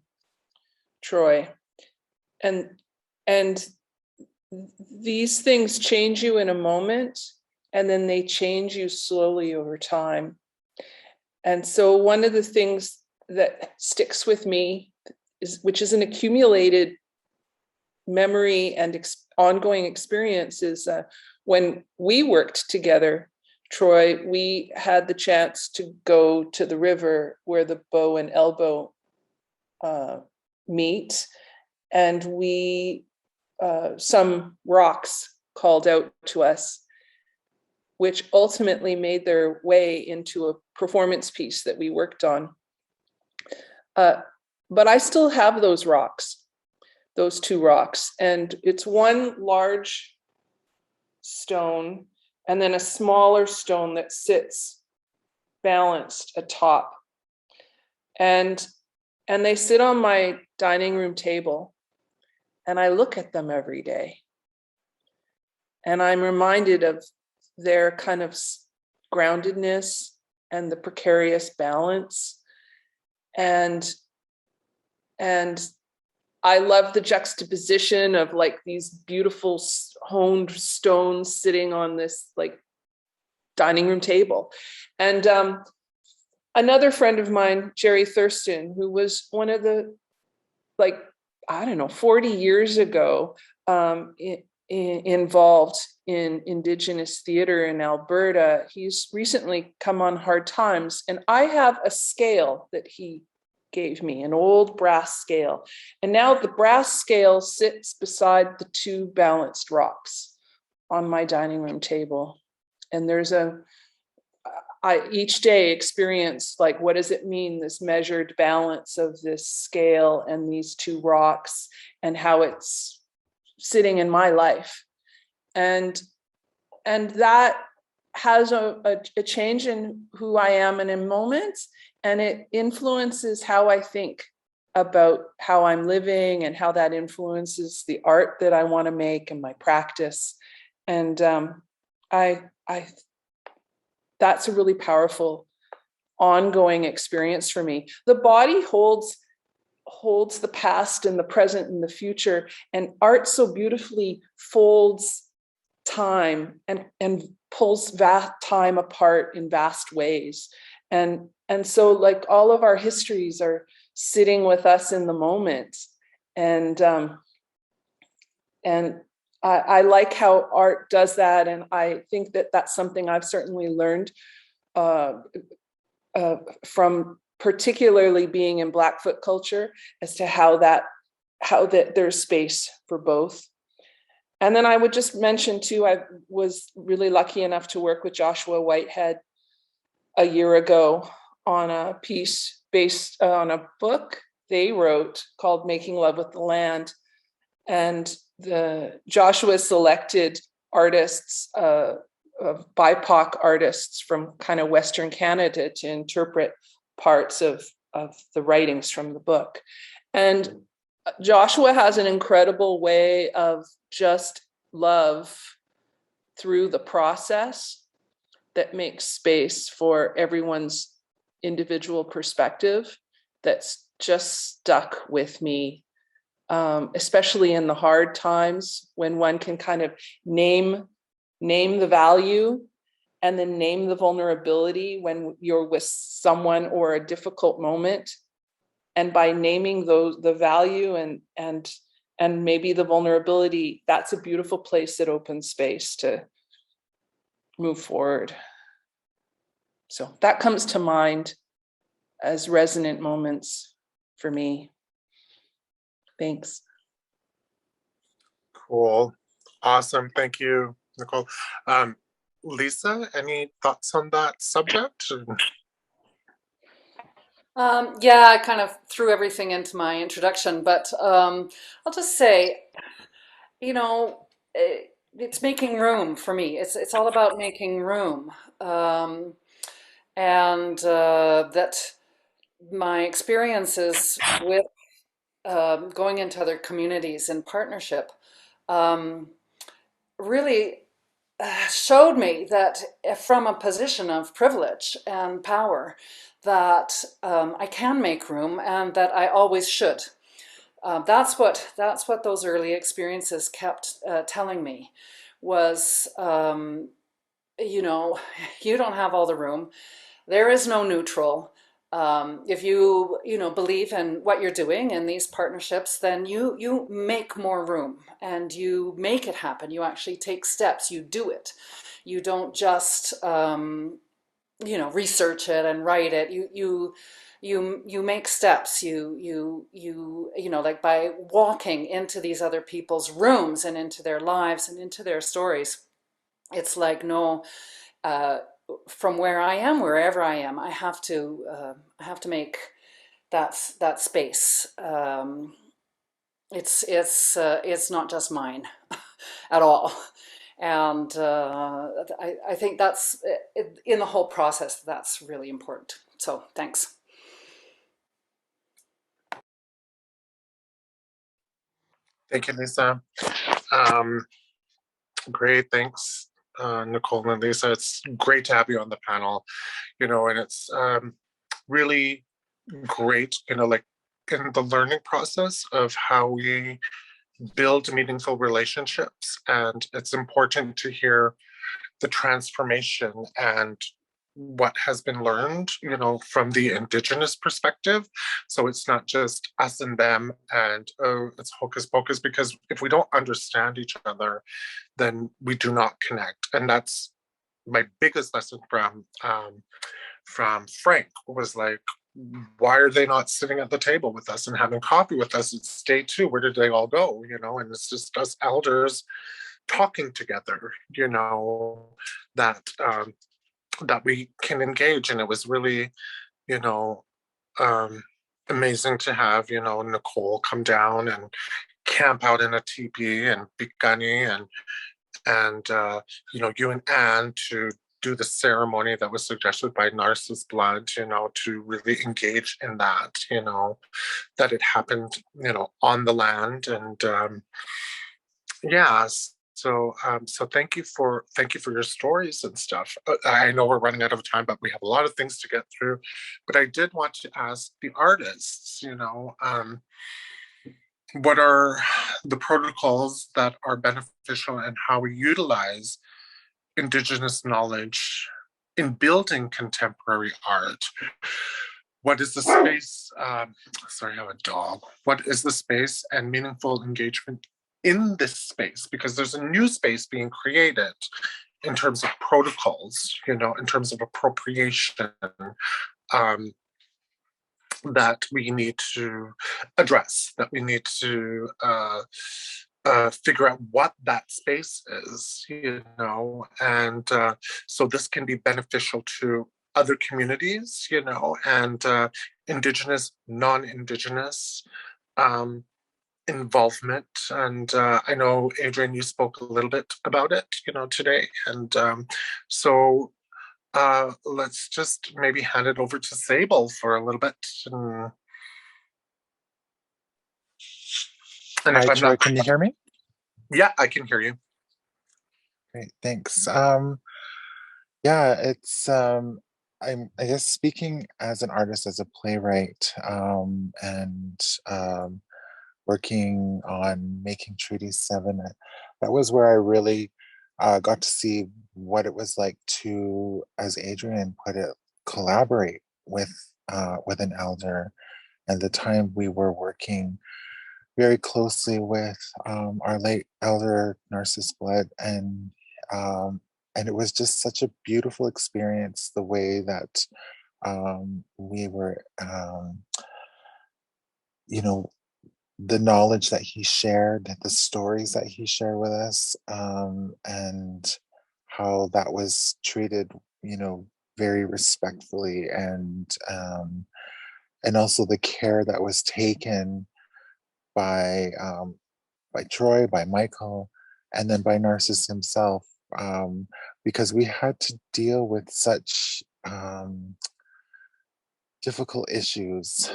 Troy. And these things change you in a moment, and then they change you slowly over time. And so one of the things that sticks with me is, which is an accumulated memory and ongoing experience, is when we worked together, Troy, we had the chance to go to the river where the bow and elbow meet. And we, some rocks called out to us, which ultimately made their way into a performance piece that we worked on. But I still have those rocks, those two rocks. And it's one large stone and then a smaller stone that sits balanced atop. And they sit on my dining room table. And I look at them every day. And I'm reminded of their kind of groundedness and the precarious balance. And I love the juxtaposition of like these beautiful honed stones sitting on this like dining room table. And another friend of mine, Jerry Thurston, who was one of the, like, I don't know, 40 years ago, involved in Indigenous theater in Alberta. He's recently come on Hard Times, and I have a scale that he gave me, an old brass scale. And now the brass scale sits beside the two balanced rocks on my dining room table. And I each day experience, like, what does it mean, this measured balance of this scale and these two rocks, and how it's sitting in my life. And that has a change in who I am in a moment, and it influences how I think about how I'm living, and how that influences the art that I want to make and my practice. And that's a really powerful ongoing experience for me. The body holds the past and the present and the future, and art so beautifully folds time and pulls time apart in vast ways. And so, like, all of our histories are sitting with us in the moment. And I like how art does that. And I think that that's something I've certainly learned from particularly being in Blackfoot culture, as to how that there's space for both. And then I would just mention too, I was really lucky enough to work with Joshua Whitehead a year ago on a piece based on a book they wrote called Making Love with the Land. And Joshua selected artists, BIPOC artists from kind of Western Canada, to interpret parts of the writings from the book. And Joshua has an incredible way of just love through the process that makes space for everyone's individual perspective, that's just stuck with me. Especially in the hard times, when one can kind of name the value, and then name the vulnerability when you're with someone or a difficult moment. And by naming the value and maybe the vulnerability, that's a beautiful place that opens space to move forward. So that comes to mind as resonant moments for me. Thanks. Cool. Awesome. Thank you, Nicole. Lisa, any thoughts on that subject? Yeah, I kind of threw everything into my introduction, but I'll just say, it's making room for me. It's all about making room, and that my experiences with going into other communities in partnership really showed me that from a position of privilege and power, that I can make room, and that I always should. That's what those early experiences kept telling me was, you don't have all the room. There is no neutral. If you believe in what you're doing in these partnerships, then you make more room, and you make it happen. You actually take steps. You do it. You don't just research it and write it. You make steps. You like by walking into these other people's rooms and into their lives and into their stories. It's like, no. From where I am, wherever I am, I have to make that space. It's not just mine at all, and I think that's in the whole process. That's really important. So thanks. Thank you, Lisa. Great, thanks, Nicole and Lisa. It's great to have you on the panel, and it's really great, like in the learning process of how we build meaningful relationships. And it's important to hear the transformation and what has been learned, from the Indigenous perspective. So it's not just us and them and, oh, it's hocus pocus, because if we don't understand each other, then we do not connect. And that's my biggest lesson from Frank, was like, why are they not sitting at the table with us and having coffee with us? It's day two. Where did they all go? And it's just us elders talking together, that that we can engage. And it was really, you know, um, amazing to have, Nicole come down and camp out in a teepee and be gunny, and you and Anne to do the ceremony that was suggested by Narcissus Blood, to really engage in that, that it happened, on the land. And yeah, so thank you for your stories and stuff. I know we're running out of time, but we have a lot of things to get through. But I did want to ask the artists, what are the protocols that are beneficial and how we utilize Indigenous knowledge in building contemporary art? What is the space? Sorry, I have a dog. What is the space and meaningful engagement in this space? Because there's a new space being created in terms of protocols, in terms of appropriation, um, that we need to address, that we need to figure out what that space is, and so this can be beneficial to other communities, and Indigenous, non-Indigenous involvement. And I know, Adrian, you spoke a little bit about it, today. And so let's just maybe hand it over to Sable for a little bit. And Hi, if I'm Troy, not, can you hear me? yeah, I can hear you. Great, thanks. Yeah, it's I guess speaking as an artist, as a playwright, and working on making Treaty 7, that was where I really got to see what it was like to, as Adrian put it, collaborate with an elder. And the time we were working very closely with our late elder Narcissus Blood, and it was just such a beautiful experience, the way that we were, the knowledge that he shared, the stories that he shared with us, and how that was treated, very respectfully, and also the care that was taken by Troy, by Michael, and then by Narcissus himself, because we had to deal with such difficult issues.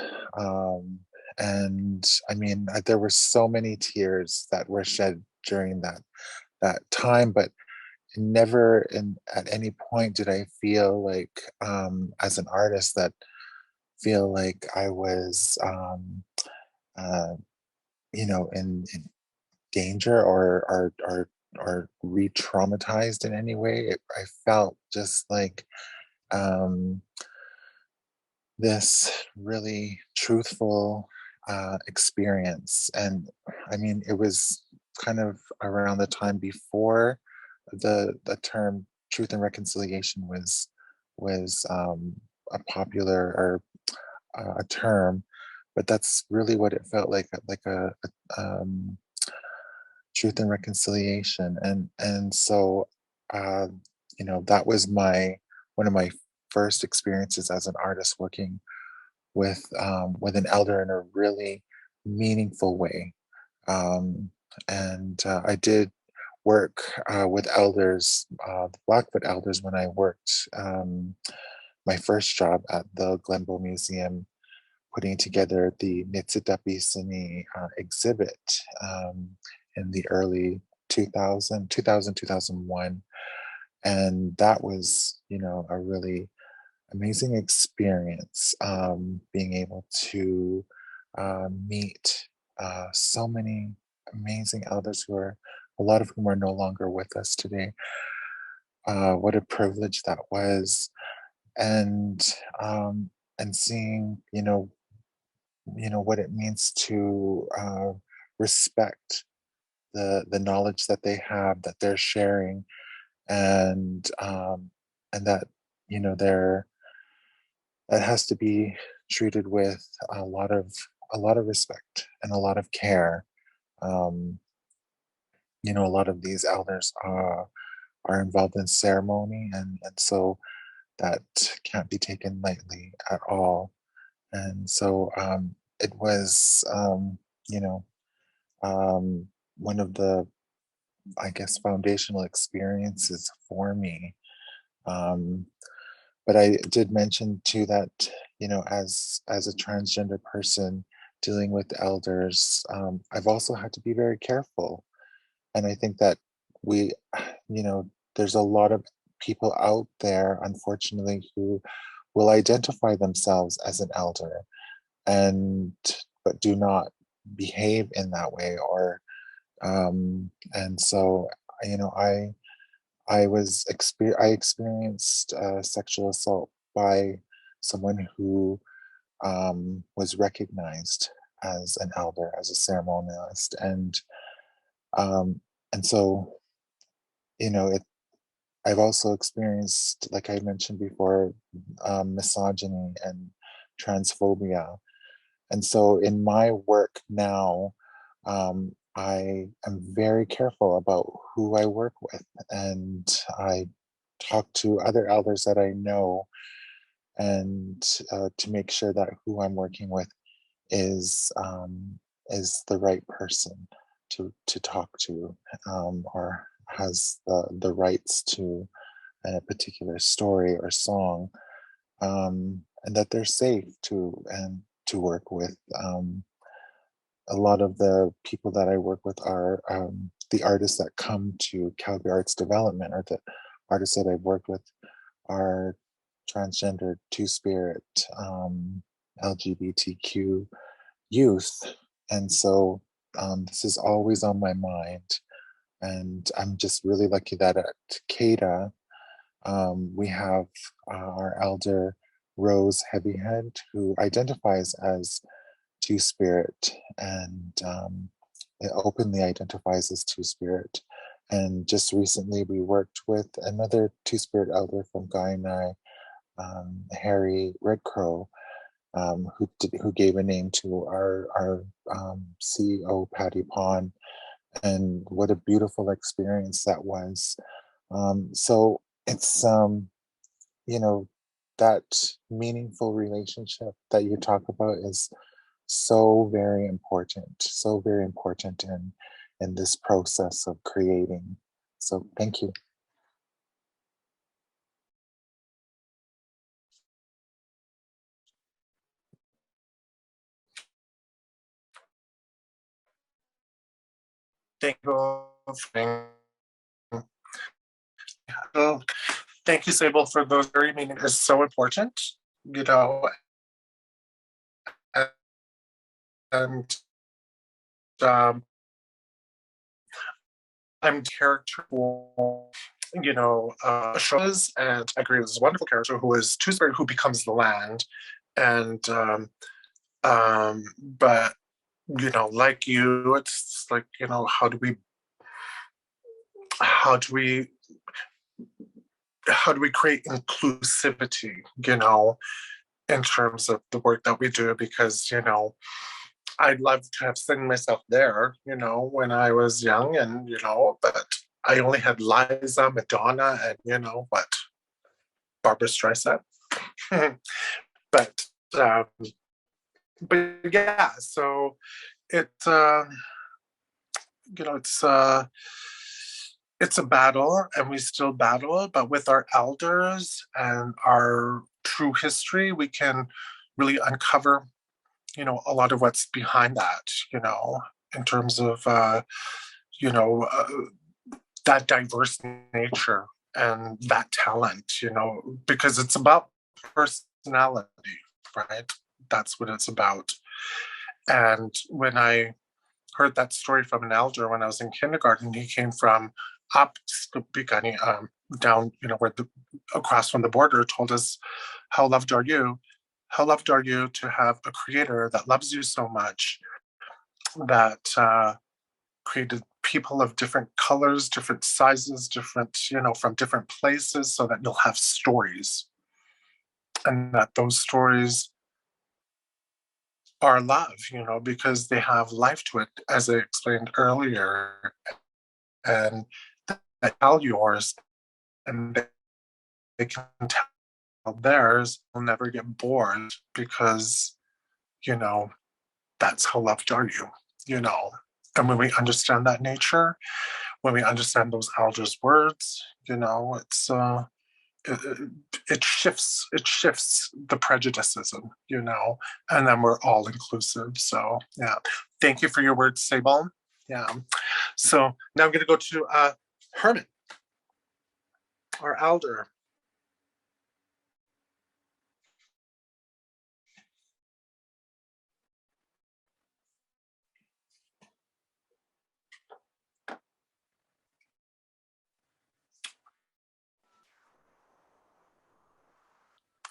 And I mean, there were so many tears that were shed during that time, but never at any point did I feel like, as an artist, that feel like I was, in danger or re-traumatized in any way. I felt just like, this really truthful experience. And I mean, it was kind of around the time before the term truth and reconciliation was a popular, or a term, but that's really what it felt like a truth and reconciliation. And so that was one of my first experiences as an artist, working with an elder in a really meaningful way. And I did work with elders, the Blackfoot elders, when I worked my first job at the Glenbow Museum, putting together the Nitsidapi Sini exhibit in the early 2001. And that was, a really amazing experience, being able to meet so many amazing elders a lot of whom are no longer with us today. What a privilege that was. And seeing, what it means to respect the knowledge that they have, that they're sharing, and that, that has to be treated with a lot of respect and a lot of care. Um, you know, a lot of these elders are involved in ceremony, and so that can't be taken lightly at all. And so it was, you know, one of the, I guess, foundational experiences for me. Um, but I did mention too that, you know, as a transgender person dealing with elders, I've also had to be very careful. And I think that we, you know, there's a lot of people out there, unfortunately, who will identify themselves as an elder and but do not behave in that way, or and so, you know, I experienced sexual assault by someone who was recognized as an elder, as a ceremonialist, um, and so, you know, I've also experienced, like I mentioned before, misogyny and transphobia. And so in my work now, I am very careful about who I work with. And I talk to other elders that I know, and to make sure that who I'm working with is the right person to talk to, or has the rights to a particular story or song, and that they're safe to work with. A lot of the people that I work with are the artists that come to Calgary Arts Development, or the artists that I've worked with are transgender, two-spirit, LGBTQ youth. And so this is always on my mind. And I'm just really lucky that at CADA, we have our elder Rose Heavyhead, who identifies as two-spirit, and openly identifies as two-spirit. And just recently we worked with another two-spirit elder from Guyanai, Harry Redcrow, who gave a name to our CEO, Patty Pond, and what a beautiful experience that was. So it's, you know, that meaningful relationship that you talk about is so very important in this process of creating. So thank you. Thank you. So, thank you, Sable, for those very meaning is so important, you know, and I'm character for, you know, shows, and I agree with this wonderful character who is two-spirit, who becomes the land, and but you know, like you, it's like, you know, how do we create inclusivity, you know, in terms of the work that we do, because, you know, I'd love to have seen myself there, you know, when I was young, and, you know, but I only had Liza, Madonna, and, you know, what, Barbara Streisand. but, um, but yeah, so it's, you know, it's a battle, and we still battle, but with our elders and our true history, we can really uncover, you know, a lot of what's behind that, you know, in terms of, you know, that diverse nature and that talent, you know, because it's about personality, right? That's what it's about. And when I heard that story from an elder when I was in kindergarten, he came from up down, you know, where across from the border, told us, how loved are you? How loved are you to have a creator that loves you so much, that created people of different colors, different sizes, different, you know, from different places, so that you'll have stories. And that those stories are love, because they have life to it, as I explained earlier, and they tell yours, and they can tell theirs. Will never get bored because, that's how loved are you. And when we understand that nature, when we understand those elders' words, it's it shifts the prejudices, and then we're all inclusive. So yeah, thank you for your words, Sable. Yeah. So now I'm going to go to Herman, our elder.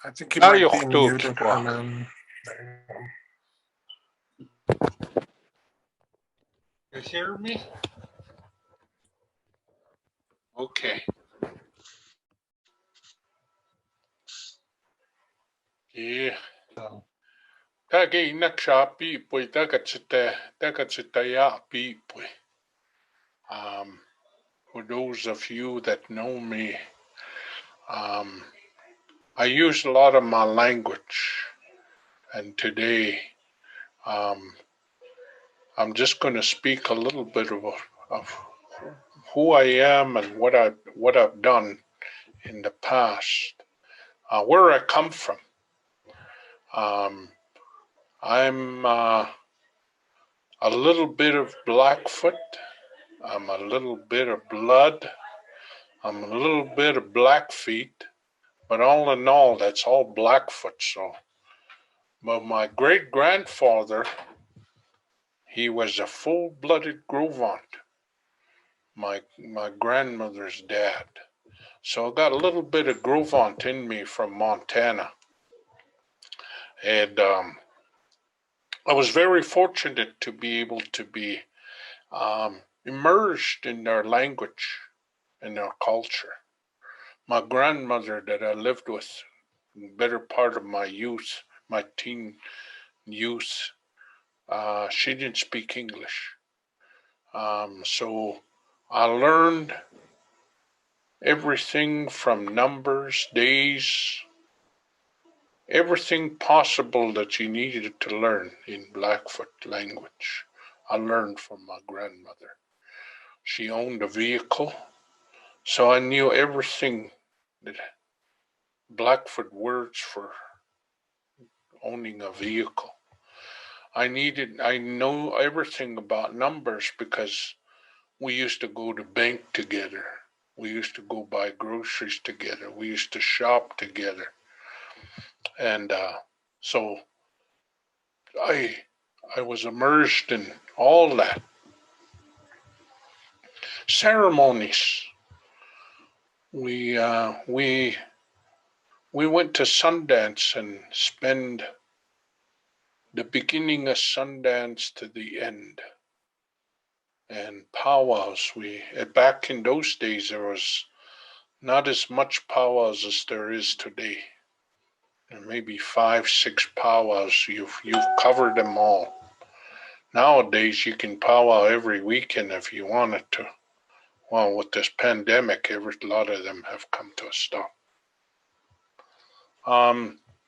I think you might be muted, Herman. You hear me? Okay. Yeah. Tagi naksha pipui takachita ya pipui. For those of you that know me, I use a lot of my language, and today I'm just going to speak a little bit of who I am and what I've done in the past, where I come from. I'm a little bit of Blackfoot. I'm a little bit of blood. I'm a little bit of Blackfeet, but all in all, that's all Blackfoot. So, but my great grandfather, he was a full-blooded Gros Ventre, my grandmother's dad. So I got a little bit of Gros Ventre in me from Montana, and I was very fortunate to be able to be immersed in their language and their culture. My grandmother that I lived with the better part of my youth, my teen youth, she didn't speak English. So I learned everything from numbers, days, everything possible that you needed to learn in Blackfoot language. I learned from my grandmother. She owned a vehicle, so I knew everything that Blackfoot words for owning a vehicle. I know everything about numbers because we used to go to bank together. We used to go buy groceries together. We used to shop together. And so I was immersed in all that. Ceremonies. We went to Sundance and spend the beginning of Sundance to the end. And powwows. Back in those days there was not as much powwows as there is today. There may be 5, 6 powwows. You've covered them all. Nowadays you can powwow every weekend if you wanted to. Well, with this pandemic, a lot of them have come to a stop.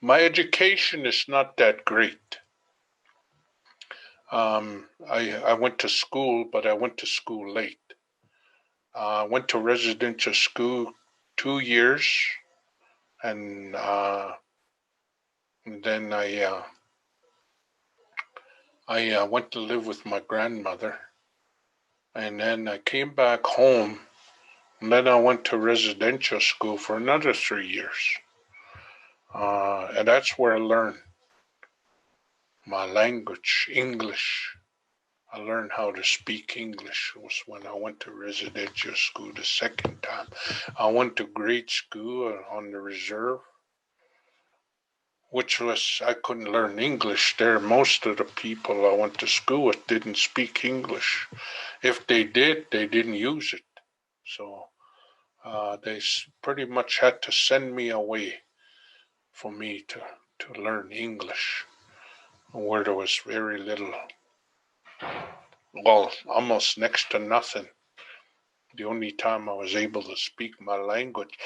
My education is not that great. I went to school, but I went to school late. I went to residential school 2 years, and then I went to live with my grandmother, and then I came back home, and then I went to residential school for another 3 years, and that's where I learned my language, English. I learned how to speak English was when I went to residential school the second time. I went to grade school on the reserve, which was, I couldn't learn English there. Most of the people I went to school with didn't speak English. If they did, they didn't use it. So they pretty much had to send me away for me to learn English. where there was very little, well, almost next to nothing. The only time I was able to speak my language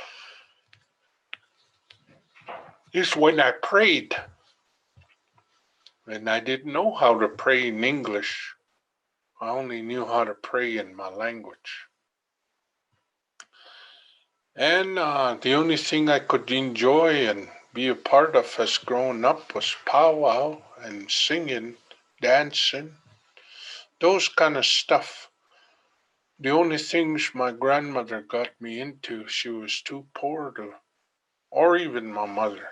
is when I prayed. And I didn't know how to pray in English. I only knew how to pray in my language. And the only thing I could enjoy and be a part of as growing up was powwow and singing, dancing, those kind of stuff. The only things my grandmother got me into, she was too poor to, or even my mother,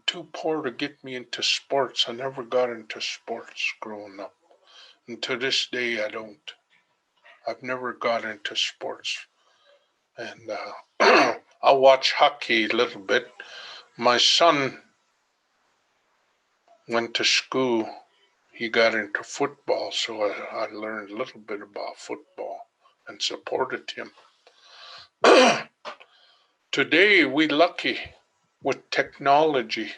too poor to get me into sports. I never got into sports growing up. And to this day, I don't. I've never got into sports. And I watch hockey a little bit. My son went to school. He got into football, so I learned a little bit about football and supported him. Today, we lucky with technology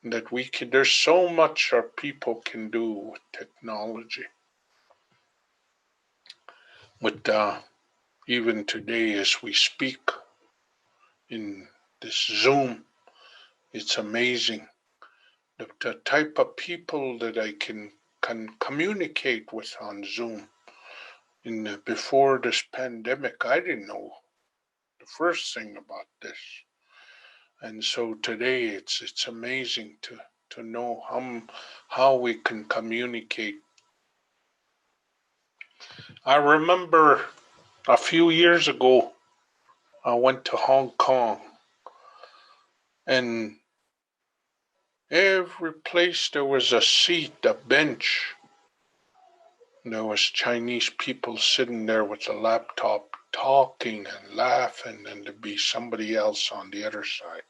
that we can, there's so much our people can do with technology. With even today as we speak in this Zoom, it's amazing the type of people that I can communicate with on Zoom. Before this pandemic, I didn't know the first thing about this. And so today it's amazing to know how we can communicate. I remember a few years ago, I went to Hong Kong, and every place there was a seat, a bench. There was Chinese people sitting there with a laptop talking and laughing, and there'd be somebody else on the other side.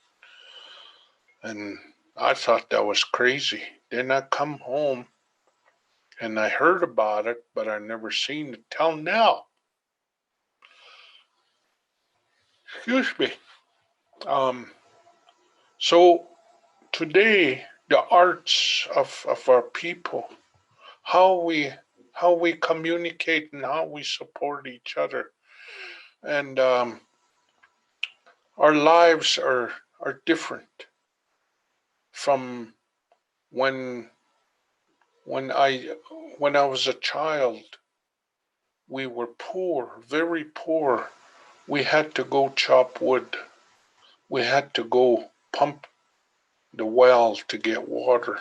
And I thought that was crazy. Then I come home and I heard about it, but I never seen it till now. Excuse me. So today, the arts of our people, how we communicate and how we support each other, and our lives are different from when I was a child. We were poor, very poor. We had to go chop wood. We had to go pump the well to get water.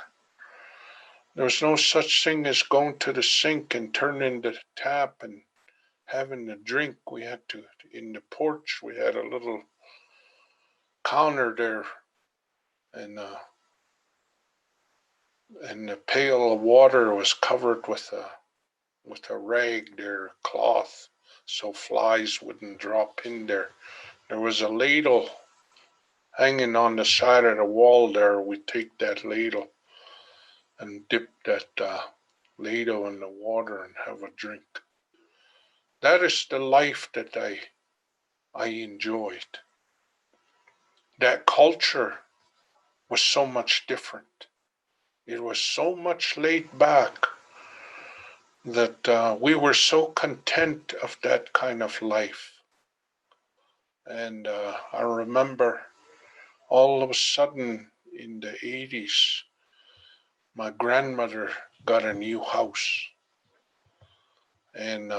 There was no such thing as going to the sink and turning the tap and having a drink. We had to, in the porch, we had a little counter there, and the pail of water was covered with a rag there, cloth, so flies wouldn't drop in there. There was a ladle hanging on the side of the wall there. We'd take that ladle and dip that ladle in the water and have a drink. That is the life that I enjoyed. That culture was so much different. It was so much laid back that we were so content of that kind of life. And I remember all of a sudden in the 80s, my grandmother got a new house. And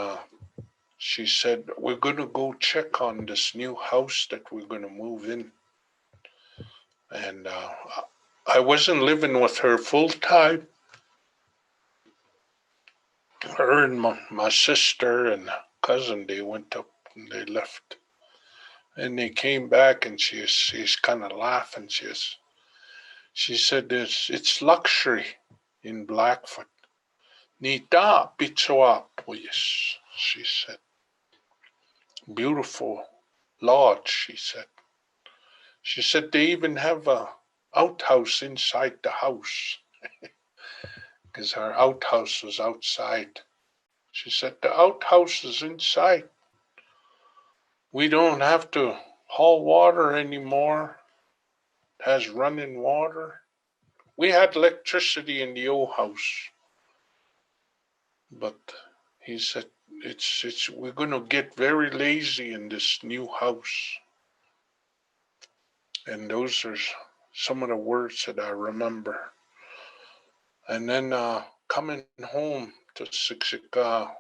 she said, we're going to go check on this new house that we're going to move in. And I wasn't living with her full time. Her and my sister and cousin, they went up and they left. And they came back and she's kind of laughing. She said, it's luxury in Blackfoot. Nita Pichoa, please, she said. Beautiful lodge, she said. She said they even have a outhouse inside the house because our outhouse was outside. She said the outhouse is inside. We don't have to haul water anymore. It has running water. we had electricity in the old house, but he said, we're going to get very lazy in this new house. And those are some of the words that I remember. And then coming home to Siksika,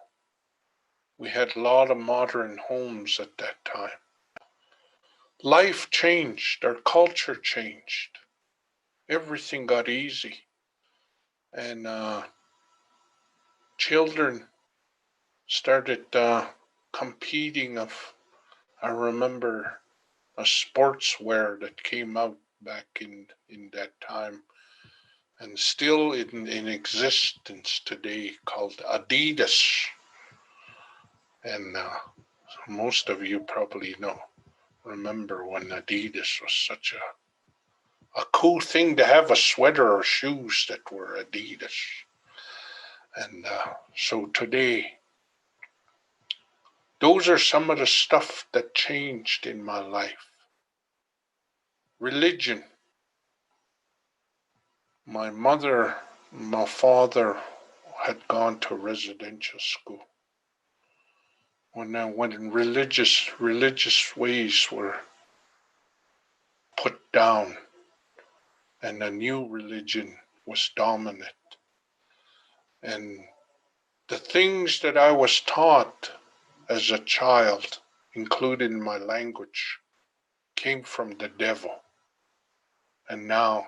we had a lot of modern homes at that time. Life changed, our culture changed. Everything got easy. And children started competing I remember a sportswear that came out back in that time and still in existence today called Adidas. And most of you probably remember when Adidas was such a cool thing to have, a sweater or shoes that were Adidas. And so today, those are some of the stuff that changed in my life. Religion. My mother, my father had gone to residential school. When religious ways were put down and a new religion was dominant. And the things that I was taught as a child, including my language, came from the devil. And now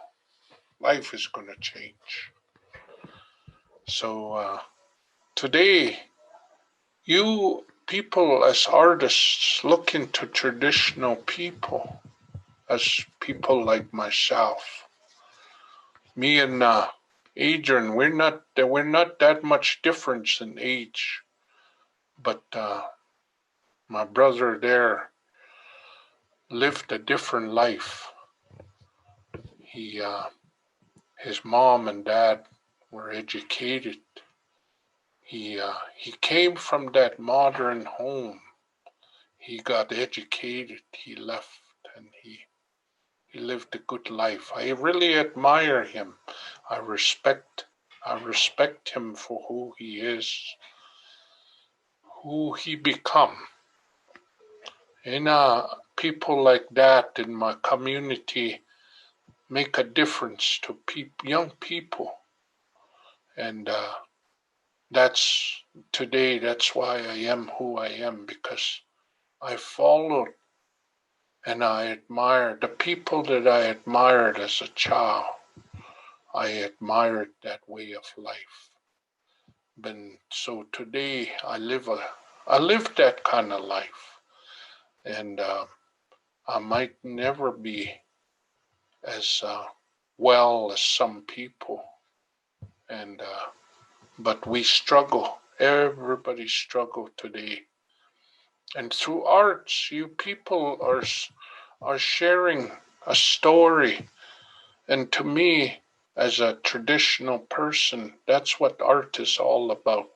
life is going to change. So today, you people as artists look into traditional people as people like myself. Me and Adrian, we're not that much difference in age, but my brother there lived a different life. His mom and dad were educated. He came from that modern home. He got educated. He left, and he lived a good life. I really admire him. I respect him for who he is, who he become. And people like that in my community make a difference to young people. And that's why I am who I am, because I followed and I admired the people that I admired as a child. I admired that way of life. So today I live that kind of life. And I might never be as well as some people. And but we struggle. Everybody struggle today. And through arts, you people are sharing a story. And to me, as a traditional person, that's what art is all about,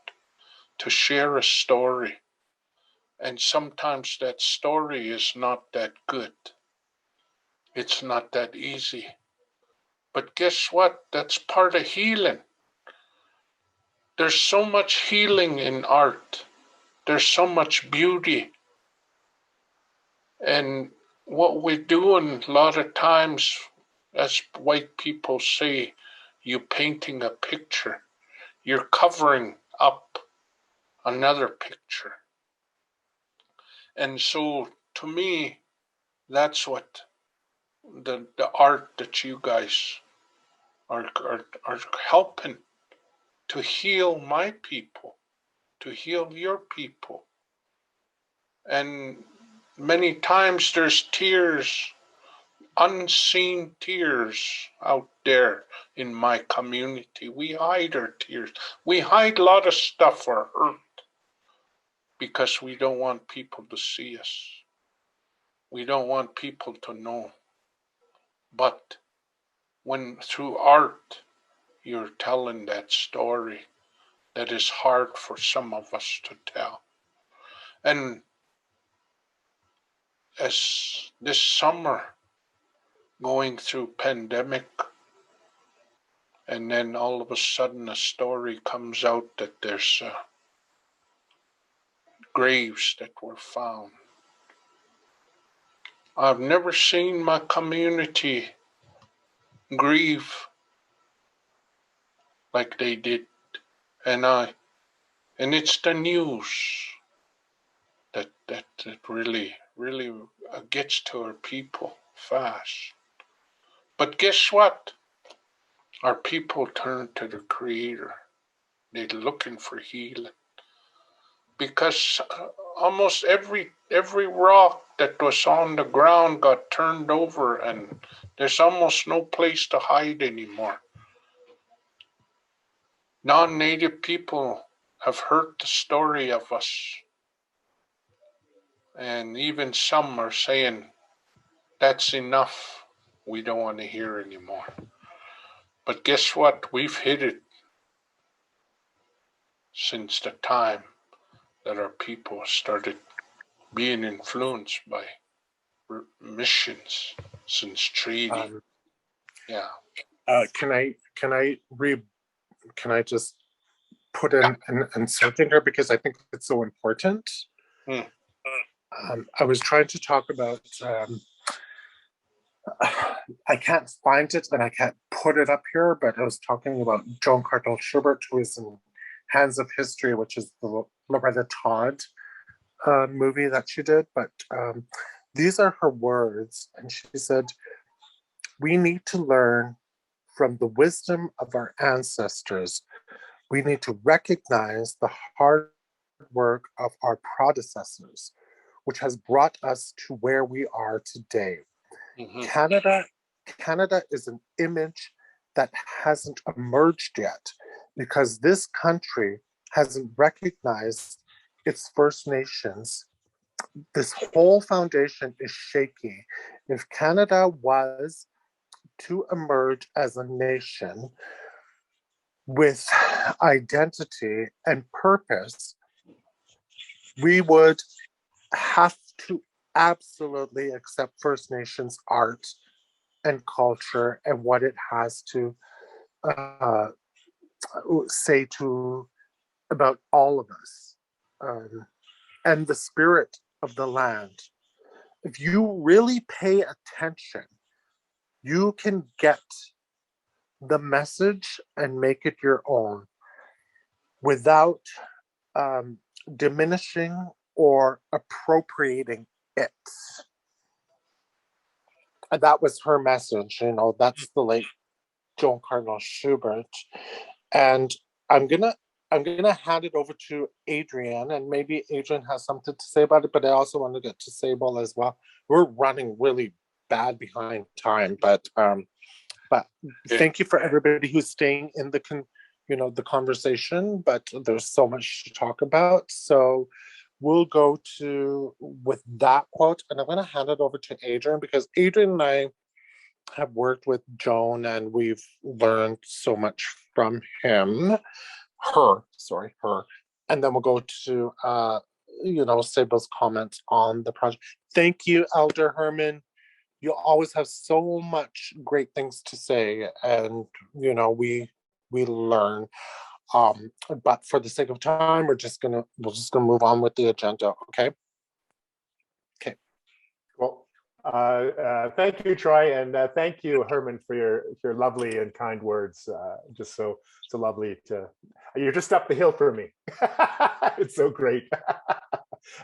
to share a story. And sometimes that story is not that good. It's not that easy. But guess what? That's part of healing. There's so much healing in art. There's so much beauty. And what we're doing a lot of times, as white people say, you're painting a picture. You're covering up another picture. And so to me, that's what the art that you guys are helping to heal my people, to heal your people. And many times there's tears, unseen tears out there in my community. We hide our tears. We hide a lot of stuff or hurt because we don't want people to see us. We don't want people to know. But when through art you're telling that story that is hard for some of us to tell. And as this summer, going through pandemic, And then all of a sudden a story comes out that there's graves that were found. I've never seen my community grieve like they did. And it's the news that really gets to our people fast. But guess what? Our people turn to the Creator. They're looking for healing. Because almost every rock that was on the ground got turned over, and there's almost no place to hide anymore. Non-native people have heard the story of us, and even some are saying, that's enough. We don't want to hear anymore. But guess what? We've hid it since the time that our people started being influenced by missions, since treaty. Yeah. Can I just put in an insert in here, because I think it's so important. I was trying to talk about, I can't find it and I can't put it up here, but I was talking about Joan Cardinal Schubert, who is in Hands of History, which is the Loretta Todd movie that she did. But these are her words. And she said, we need to learn from the wisdom of our ancestors. We need to recognize the hard work of our predecessors, which has brought us to where we are today. Mm-hmm. Canada is an image that hasn't emerged yet, because this country hasn't recognized its First Nations. This whole foundation is shaky. If Canada was to emerge as a nation with identity and purpose, we would have to absolutely accept First Nations art and culture and what it has to say to about all of us, and the spirit of the land. If you really pay attention, you can get the message and make it your own without diminishing or appropriating it. And that was her message, that's the late Joan Cardinal Schubert. And I'm gonna hand it over to Adrian, and maybe Adrian has something to say about it, but I also want to get to Sable as well. We're running really bad behind time, but thank you for everybody who's staying in the conversation, but there's so much to talk about. So we'll go with that quote, and I'm going to hand it over to Adrian, because Adrian and I have worked with Joan and we've learned so much from her, and then we'll go to Sable's comments on the project. Thank you, Elder Herman. You always have so much great things to say, and we learn. But for the sake of time, we're just gonna move on with the agenda. Okay. Well, thank you, Troy, and thank you, Herman, for your lovely and kind words. Just so lovely you're just up the hill for me. It's so great.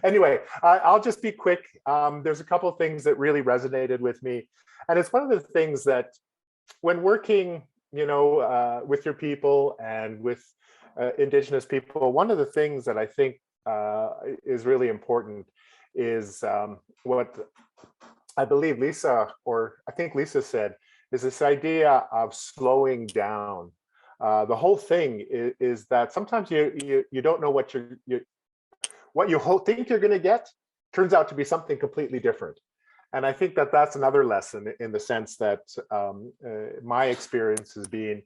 Anyway, I'll just be quick. There's a couple of things that really resonated with me, and it's one of the things that when working, with your people and with Indigenous people, one of the things that I think is really important is what I believe Lisa said, is this idea of slowing down. The whole thing is that sometimes you don't know what you think you're going to get turns out to be something completely different. And I think that that's another lesson, in the sense that my experience has been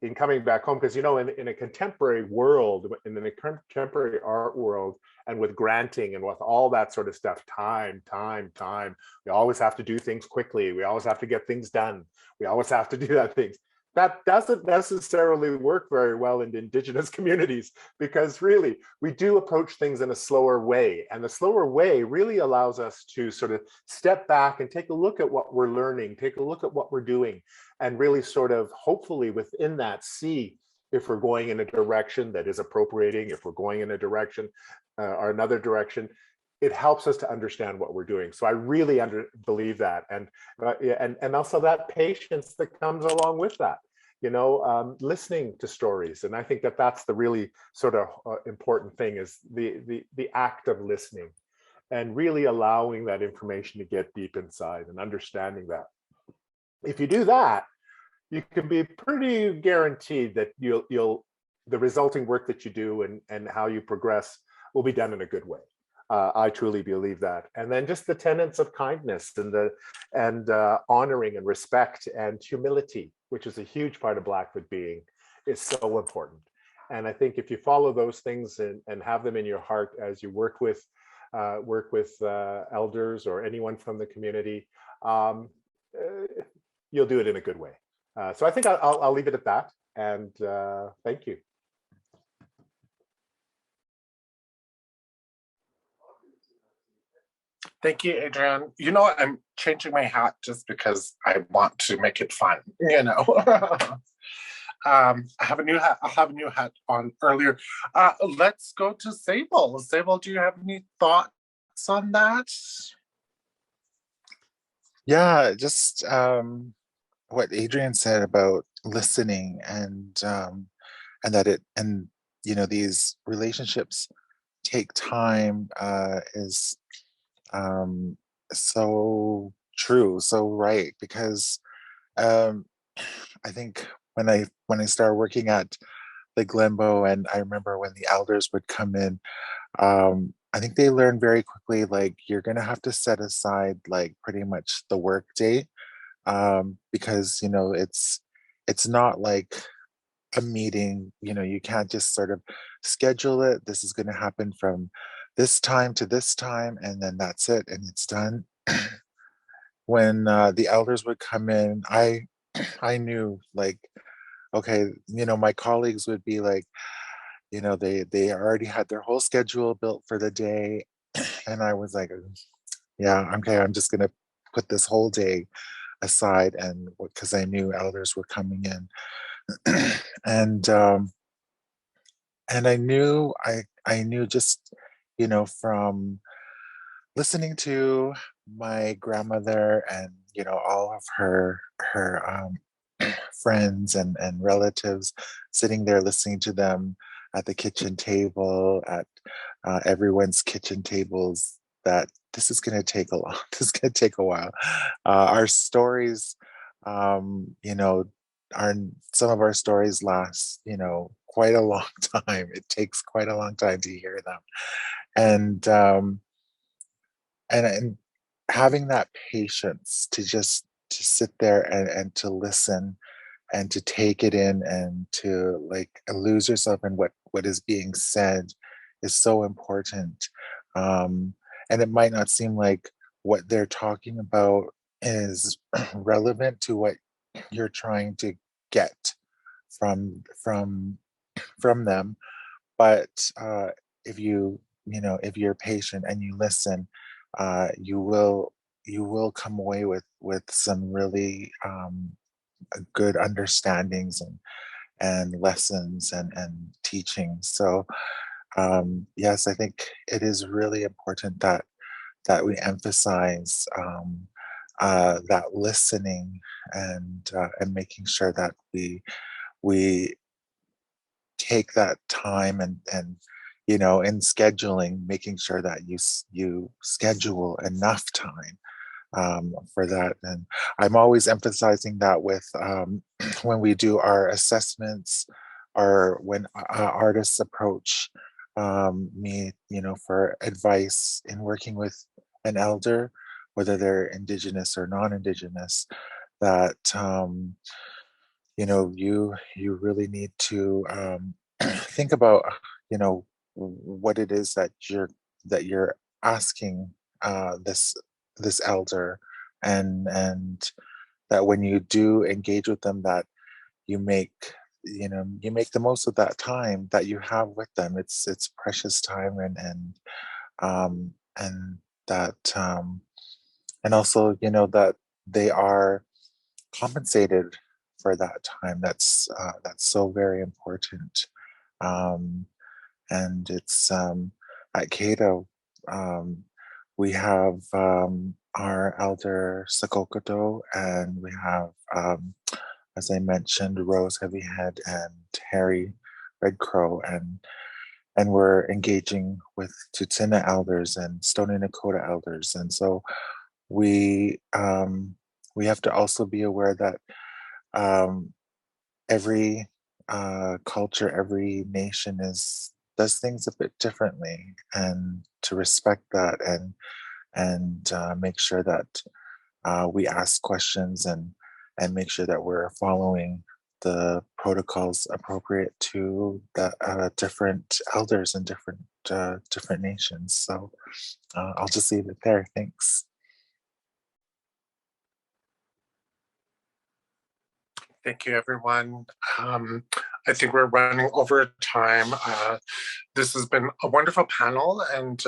in coming back home, because in a contemporary world, in the contemporary art world, and with granting and with all that sort of stuff, time, we always have to do things quickly, we always have to get things done, we always have to do that things. that doesn't necessarily work very well in Indigenous communities, because really we do approach things in a slower way, and the slower way really allows us to sort of step back and take a look at what we're learning, take a look at what we're doing, and really sort of hopefully within that see if we're going in a direction that is appropriating, if we're going in a direction or another direction. It helps us to understand what we're doing. So I really believe that, and also that patience that comes along with that. Listening to stories, and I think that that's the really sort of important thing, is the act of listening, and really allowing that information to get deep inside and understanding that. If you do that, you can be pretty guaranteed that the resulting work that you do and how you progress will be done in a good way. I truly believe that. And then just the tenets of kindness and honoring and respect and humility, which is a huge part of Blackfoot being, is so important. And I think if you follow those things and have them in your heart as you work with elders or anyone from the community, you'll do it in a good way. So I think I'll leave it at that. And thank you. Thank you, Adrian. I'm changing my hat just because I want to make it fun, I have a new hat. I'll have a new hat on earlier. Let's go to Sable. Sable, do you have any thoughts on that? Yeah, just what Adrian said about listening and these relationships take time is so true, so right, because I think when I started working at the Glenbow, and I remember when the elders would come in, I think they learned very quickly, like, you're gonna have to set aside like pretty much the work day, because it's not like a meeting. You can't just sort of schedule it. This is going to happen from this time to this time, and then that's it, and it's done. When the elders would come in, I knew, like, okay, my colleagues would be like, they already had their whole schedule built for the day, and I was like, yeah, okay, I'm just going to put this whole day aside, and because I knew elders were coming in. and I knew just from listening to my grandmother and all of her friends and relatives, sitting there listening to them at the kitchen table, at everyone's kitchen tables, that this is going to take this is going to take a while. Our stories, some of our stories last quite a long time. It takes quite a long time to hear them, and having that patience to just to sit there and to listen and to take it in and to like lose yourself in what is being said is so important. And it might not seem like what they're talking about is relevant to what you're trying to get from them, but if if you're patient and you listen, you will come away with some really good understandings and lessons and teachings. So yes, I think it is really important that we emphasize that listening and making sure that we take that time and in scheduling, making sure that you schedule enough time for that. And I'm always emphasizing that with when we do our assessments, or when artists approach me, for advice in working with an elder, whether they're Indigenous or non-Indigenous, that you really need to think about what it is that you're asking this elder, and that when you do engage with them, that you make you make the most of that time that you have with them. It's precious time, and that and also that they are compensated for that time. That's so very important. um, and it's at Cato, we have our elder Sakokoto, and we have, as I mentioned, Rose Heavyhead and Harry Red Crow, and we're engaging with Tutsina elders and Stony Nakota elders, and so we have to also be aware that every culture, every nation does things a bit differently, and to respect that, and make sure that we ask questions, and make sure that we're following the protocols appropriate to the different elders and different nations. So I'll just leave it there. Thanks. Thank you, everyone. I think we're running over time. This has been a wonderful panel, and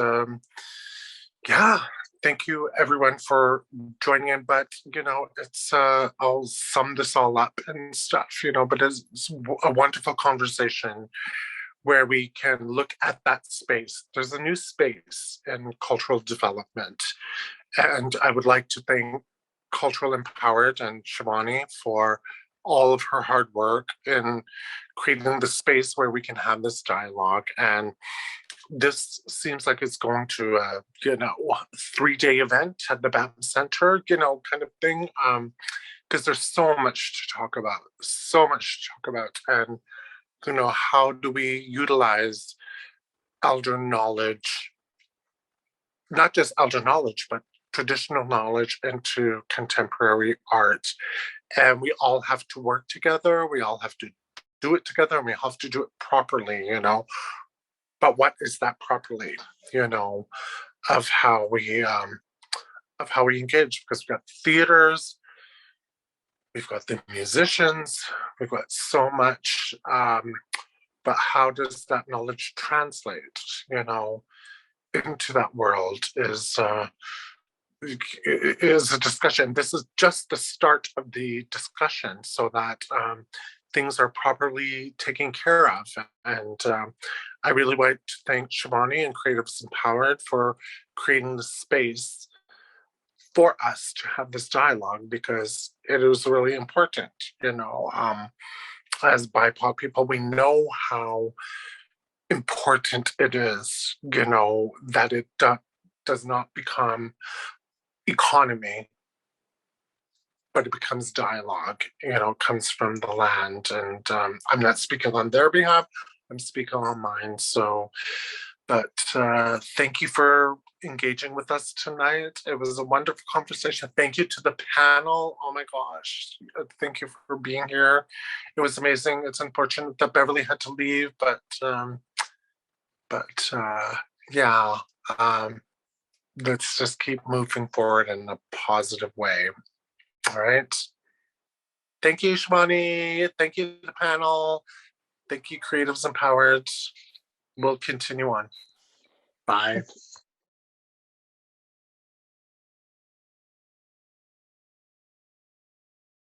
yeah, thank you, everyone, for joining in. But it's I'll sum this all up and stuff. But it's a wonderful conversation where we can look at that space. There's a new space in cultural development, and I would like to thank Cultural Empowered and Shivani for all of her hard work in creating the space where we can have this dialogue. And this seems like it's going to a 3-day event at the BAM Center, kind of thing, because there's so much to talk about, and how do we utilize elder knowledge, not just elder knowledge, but traditional knowledge into contemporary art. And we all have to work together. We all have to do it together, and we have to do it properly, But what is that properly, of how we engage? Because we've got theaters, we've got the musicians, we've got so much, but how does that knowledge translate, into that world is a discussion. This is just the start of the discussion, so that things are properly taken care of. And I really want to thank Shivani and Creatives Empowered for creating the space for us to have this dialogue, because it is really important. As BIPOC people, we know how important it is, that it does not become economy, but it becomes dialogue. It comes from the land, and I'm not speaking on their behalf, I'm speaking on mine. So, but thank you for engaging with us tonight. It was a wonderful conversation. Thank you to the panel. Oh my gosh, thank you for being here. It was amazing. It's unfortunate that Beverly had to leave, but yeah, let's just keep moving forward in a positive way. All right. Thank you, Shivani. Thank you to the panel. Thank you, Creatives Empowered. We'll continue on. Bye.